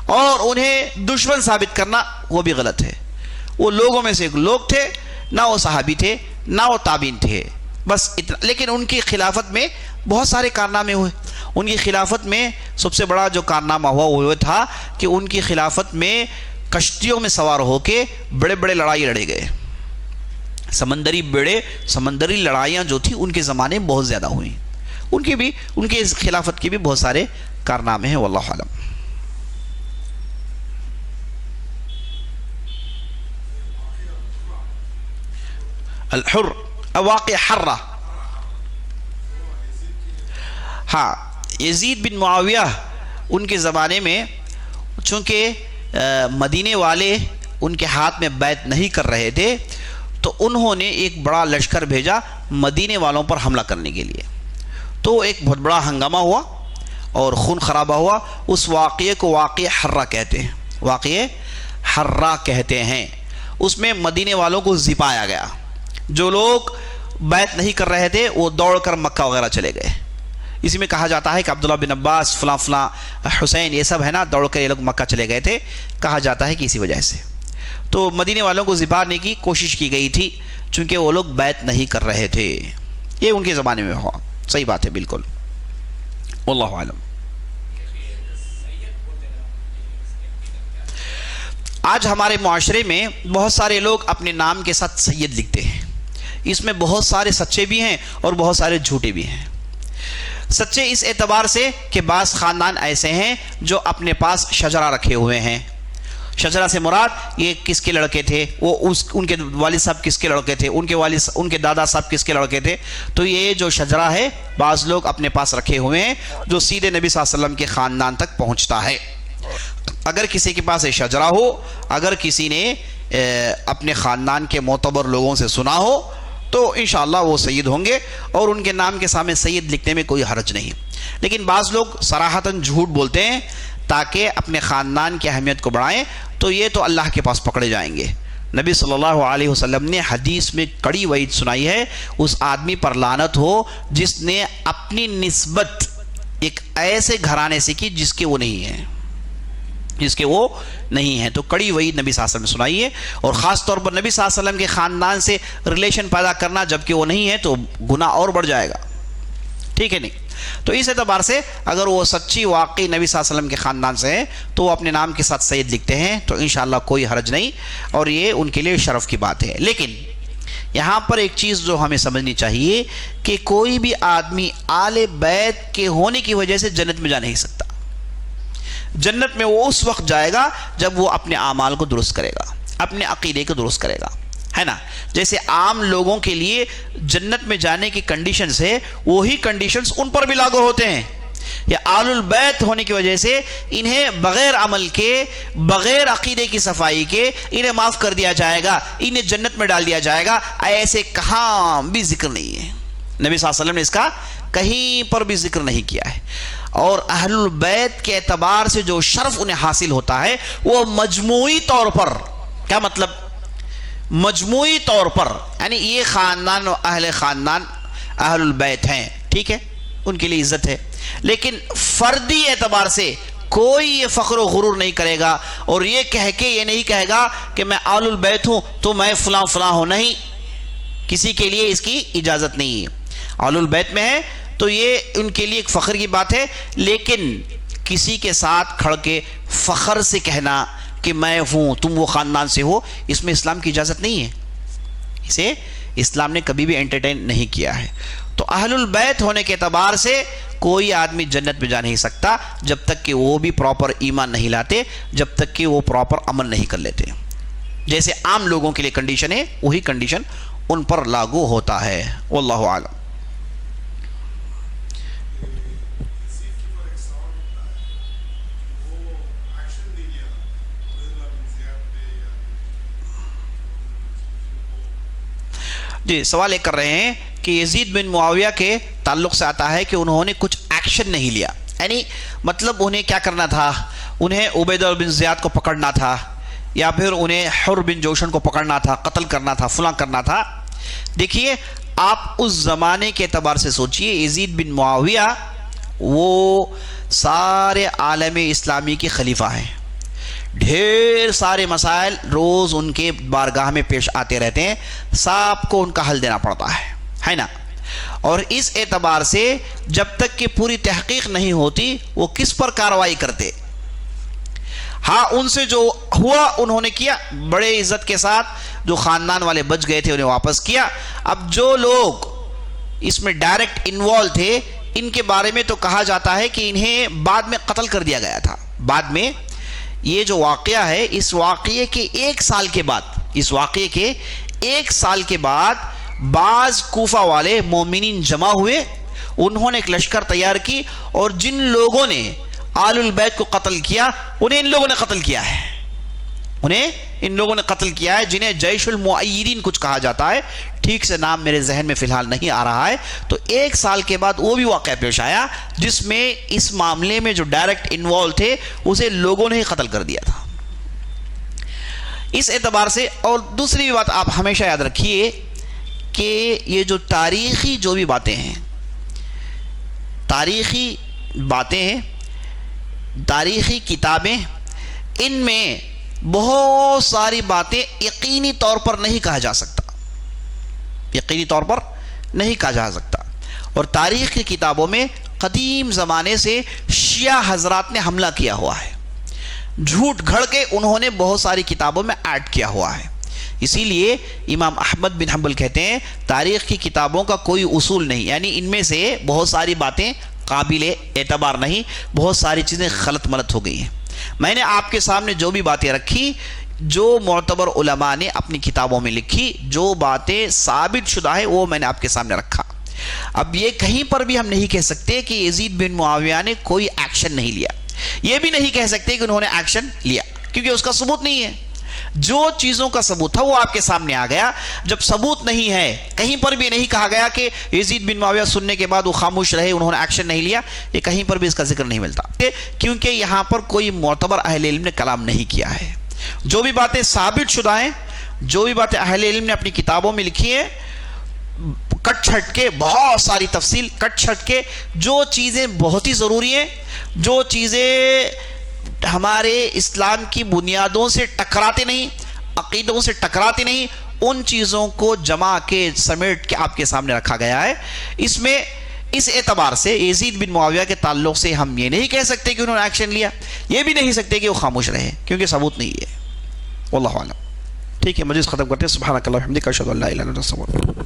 Speaker 1: اور انہیں دشمن ثابت کرنا وہ بھی غلط ہے. وہ لوگوں میں سے ایک لوگ تھے، نہ وہ صحابی تھے نہ وہ تابعین تھے، بس اتنا. لیکن ان کی خلافت میں بہت سارے کارنامے ہوئے. ان کی خلافت میں سب سے بڑا جو کارنامہ ہوا وہ تھا کہ ان کی خلافت میں کشتیوں میں سوار ہو کے بڑے بڑے لڑائی لڑے گئے. سمندری لڑائیاں جو تھی ان کے زمانے میں بہت زیادہ ہوئی. ان کے خلافت کے بھی بہت سارے کارنامے ہیں، واللہ اعلم. الحر واقع حرہ. ہاں، یزید بن معاویہ ان کے زمانے میں چونکہ مدینے والے ان کے ہاتھ میں بیعت نہیں کر رہے تھے، تو انہوں نے ایک بڑا لشکر بھیجا مدینے والوں پر حملہ کرنے کے لیے. تو ایک بہت بڑا ہنگامہ ہوا اور خون خرابہ ہوا. اس واقعے کو واقعہ حرہ کہتے ہیں. واقعہ حرہ کہتے ہیں. اس میں مدینے والوں کو زپایا گیا. جو لوگ بیعت نہیں کر رہے تھے وہ دوڑ کر مکہ وغیرہ چلے گئے. اسی میں کہا جاتا ہے کہ عبداللہ بن عباس، فلاں فلاں، حسین، یہ سب ہے نا، دوڑ کر یہ لوگ مکہ چلے گئے تھے. کہا جاتا ہے کہ اسی وجہ سے تو مدینے والوں کو زپانے کی کوشش کی گئی تھی، چونکہ وہ لوگ بیعت نہیں کر رہے تھے. یہ ان کے زمانے میں ہوا. صحیح بات ہے بالکل، واللہ عالم. آج ہمارے معاشرے میں بہت سارے لوگ اپنے نام کے ساتھ سید لکھتے ہیں. اس میں بہت سارے سچے بھی ہیں اور بہت سارے جھوٹے بھی ہیں. سچے اس اعتبار سے کہ بعض خاندان ایسے ہیں جو اپنے پاس شجرہ رکھے ہوئے ہیں. شجرہ سے مراد یہ کس کے لڑکے تھے، ان کے والد صاحب کس کے لڑکے تھے، ان کے دادا صاحب کس کے لڑکے تھے. تو یہ جو شجرہ ہے بعض لوگ اپنے پاس رکھے ہوئے ہیں جو سیدھے نبی صلی اللہ علیہ وسلم کے خاندان تک پہنچتا ہے. اگر کسی کے پاس یہ شجرہ ہو، اگر کسی نے اپنے خاندان کے معتبر لوگوں سے سنا ہو، تو انشاءاللہ وہ سید ہوں گے اور ان کے نام کے سامنے سید لکھنے میں کوئی حرج نہیں. لیکن بعض لوگ صراحتاً جھوٹ بولتے ہیں تاکہ اپنے خاندان کی اہمیت کو بڑھائیں، تو یہ تو اللہ کے پاس پکڑے جائیں گے. نبی صلی اللہ علیہ وسلم نے حدیث میں کڑی وعید سنائی ہے، اس آدمی پر لعنت ہو جس نے اپنی نسبت ایک ایسے گھرانے سے کی جس کے وہ نہیں ہیں. تو کڑی وعید نبی صلی اللہ علیہ وسلم نے سنائی ہے. اور خاص طور پر نبی صلی اللہ علیہ وسلم کے خاندان سے ریلیشن پیدا کرنا جبکہ وہ نہیں ہے تو گناہ اور بڑھ جائے گا. ٹھیک ہے نہیں؟ تو اس اعتبار سے اگر وہ سچی واقعی نبی صلی اللہ علیہ وسلم کے خاندان سے ہیں تو وہ اپنے نام کے ساتھ سید لکھتے ہیں، تو انشاءاللہ کوئی حرج نہیں، اور یہ ان کے لیے شرف کی بات ہے. لیکن یہاں پر ایک چیز جو ہمیں سمجھنی چاہیے کہ کوئی بھی آدمی آل بیت کے ہونے کی وجہ سے جنت میں جا نہیں سکتا. جنت میں وہ اس وقت جائے گا جب وہ اپنے اعمال کو درست کرے گا، اپنے عقیدے کو درست کرے گا، ہے نا. جیسے عام لوگوں کے لیے جنت میں جانے کی کنڈیشنز ہے، وہی کنڈیشنز ان پر بھی لاگو ہوتے ہیں. یا آل البیت ہونے کی وجہ سے انہیں بغیر عمل کے، بغیر عقیدے کی صفائی کے انہیں معاف کر دیا جائے گا، انہیں جنت میں ڈال دیا جائے گا. ایسے کہاں بھی ذکر نہیں ہے. نبی صلی اللہ علیہ وسلم نے اس کا کہیں پر بھی ذکر نہیں کیا ہے. اور اہل البیت کے اعتبار سے جو شرف انہیں حاصل ہوتا ہے وہ مجموعی طور پر، کیا مطلب؟ مجموعی طور پر، یعنی یہ خاندان و اہل البیت ہیں، ٹھیک ہے، ان کے لیے عزت ہے. لیکن فردی اعتبار سے کوئی یہ فخر و غرور نہیں کرے گا اور یہ کہہ کے یہ نہیں کہے گا کہ میں آل البیت ہوں تو میں فلاں فلاں ہوں. نہیں، کسی کے لیے اس کی اجازت نہیں ہے. آل البیت میں ہے تو یہ ان کے لیے ایک فخر کی بات ہے، لیکن کسی کے ساتھ کھڑ کے فخر سے کہنا کہ میں ہوں، تم وہ خاندان سے ہو، اس میں اسلام کی اجازت نہیں ہے. اسے اسلام نے کبھی بھی انٹرٹین نہیں کیا ہے. تو اہل البیت ہونے کے اعتبار سے کوئی آدمی جنت میں جا نہیں سکتا جب تک کہ وہ بھی پراپر ایمان نہیں لاتے، جب تک کہ وہ پراپر عمل نہیں کر لیتے. جیسے عام لوگوں کے لیے کنڈیشن ہے وہی کنڈیشن ان پر لاگو ہوتا ہے. واللہ اعلم. جی، سوال یہ کر رہے ہیں کہ یزید بن معاویہ کے تعلق سے آتا ہے کہ انہوں نے کچھ ایکشن نہیں لیا. یعنی مطلب انہیں کیا کرنا تھا, انہیں عبیدہ بن زیاد کو پکڑنا تھا, یا پھر انہیں حر بن جوشن کو پکڑنا تھا, قتل کرنا تھا, فلاں کرنا تھا. دیکھیے آپ اس زمانے کے اعتبار سے سوچئے, یزید بن معاویہ وہ سارے عالم اسلامی کے خلیفہ ہیں, ڈھیر سارے مسائل روز ان کے بارگاہ میں پیش آتے رہتے ہیں, سب کو ان کا حل دینا پڑتا ہے نا. اور اس اعتبار سے جب تک کہ پوری تحقیق نہیں ہوتی وہ کس پر کارروائی کرتے. ہاں ان سے جو ہوا انہوں نے کیا, بڑے عزت کے ساتھ, جو خاندان والے بچ گئے تھے انہیں واپس کیا. اب جو لوگ اس میں ڈائریکٹ انوالو تھے ان کے بارے میں تو کہا جاتا ہے کہ انہیں بعد میں قتل کر دیا گیا تھا. بعد میں یہ جو واقعہ ہے, اس واقعے کے ایک سال کے بعد بعض کوفہ والے مومنین جمع ہوئے, انہوں نے ایک لشکر تیار کی, اور جن لوگوں نے آل البیت کو قتل کیا انہیں ان لوگوں نے قتل کیا ہے, جنہیں جیش المؤیدین کچھ کہا جاتا ہے, ٹھیک سے نام میرے ذہن میں فی الحال نہیں آ رہا ہے. تو ایک سال کے بعد وہ بھی واقعہ پیش آیا جس میں اس معاملے میں جو ڈائریکٹ انوالو تھے اسے لوگوں نے ہی قتل کر دیا تھا. اس اعتبار سے, اور دوسری بات آپ ہمیشہ یاد رکھیے کہ یہ جو تاریخی جو بھی باتیں ہیں, تاریخی کتابیں, ان میں بہت ساری باتیں یقینی طور پر نہیں کہا جا سکتا, اور تاریخ کی کتابوں میں قدیم زمانے سے شیعہ حضرات نے حملہ کیا ہوا ہے, جھوٹ گھڑ کے انہوں نے بہت ساری کتابوں میں ایڈ کیا ہوا ہے. اسی لیے امام احمد بن حنبل کہتے ہیں تاریخ کی کتابوں کا کوئی اصول نہیں, یعنی ان میں سے بہت ساری باتیں قابل اعتبار نہیں, بہت ساری چیزیں غلط ملت ہو گئی ہیں. میں نے آپ کے سامنے جو بھی باتیں رکھی, جو معتبر علماء نے اپنی کتابوں میں لکھی, جو باتیں ثابت شدہ ہیں وہ میں نے آپ کے سامنے رکھا. اب یہ کہیں پر بھی ہم نہیں کہہ سکتے کہ یزید بن معاویہ نے کوئی ایکشن نہیں لیا, یہ بھی نہیں کہہ سکتے کہ انہوں نے ایکشن لیا, کیونکہ اس کا ثبوت نہیں ہے. جو چیزوں کا ثبوت تھا وہ آپ کے سامنے آ گیا. جب ثبوت نہیں ہے, کہیں پر بھی نہیں کہا گیا کہ یزید بن معاویہ سننے کے بعد وہ خاموش رہے, انہوں نے ایکشن نہیں لیا, یہ کہیں پر بھی اس کا ذکر نہیں ملتا, کیونکہ یہاں پر کوئی معتبر اہل علم نے کلام نہیں کیا ہے. جو بھی باتیں ثابت شدہ ہیں, جو بھی باتیں اہل علم نے اپنی کتابوں میں لکھی ہیں, کٹ چھٹ کے بہت ساری تفصیل, کٹ چھٹ کے جو چیزیں بہت ہی ضروری ہیں, جو چیزیں ہمارے اسلام کی بنیادوں سے ٹکراتے نہیں, عقیدوں سے ٹکراتے نہیں, ان چیزوں کو جمع کے سمیٹ کے آپ کے سامنے رکھا گیا ہے. اس میں اس اعتبار سے یزید بن معاویہ کے تعلق سے ہم یہ نہیں کہہ سکتے کہ انہوں نے ایکشن لیا, یہ بھی نہیں سکتے کہ وہ خاموش رہے, کیونکہ ثبوت نہیں ہے. واللہ اعلم. ٹھیک ہے, مجلس ختم کرتے ہیں. سبحانک اللہم و بحمدک, اشہد ان لا الہ الا انت, استغفرک.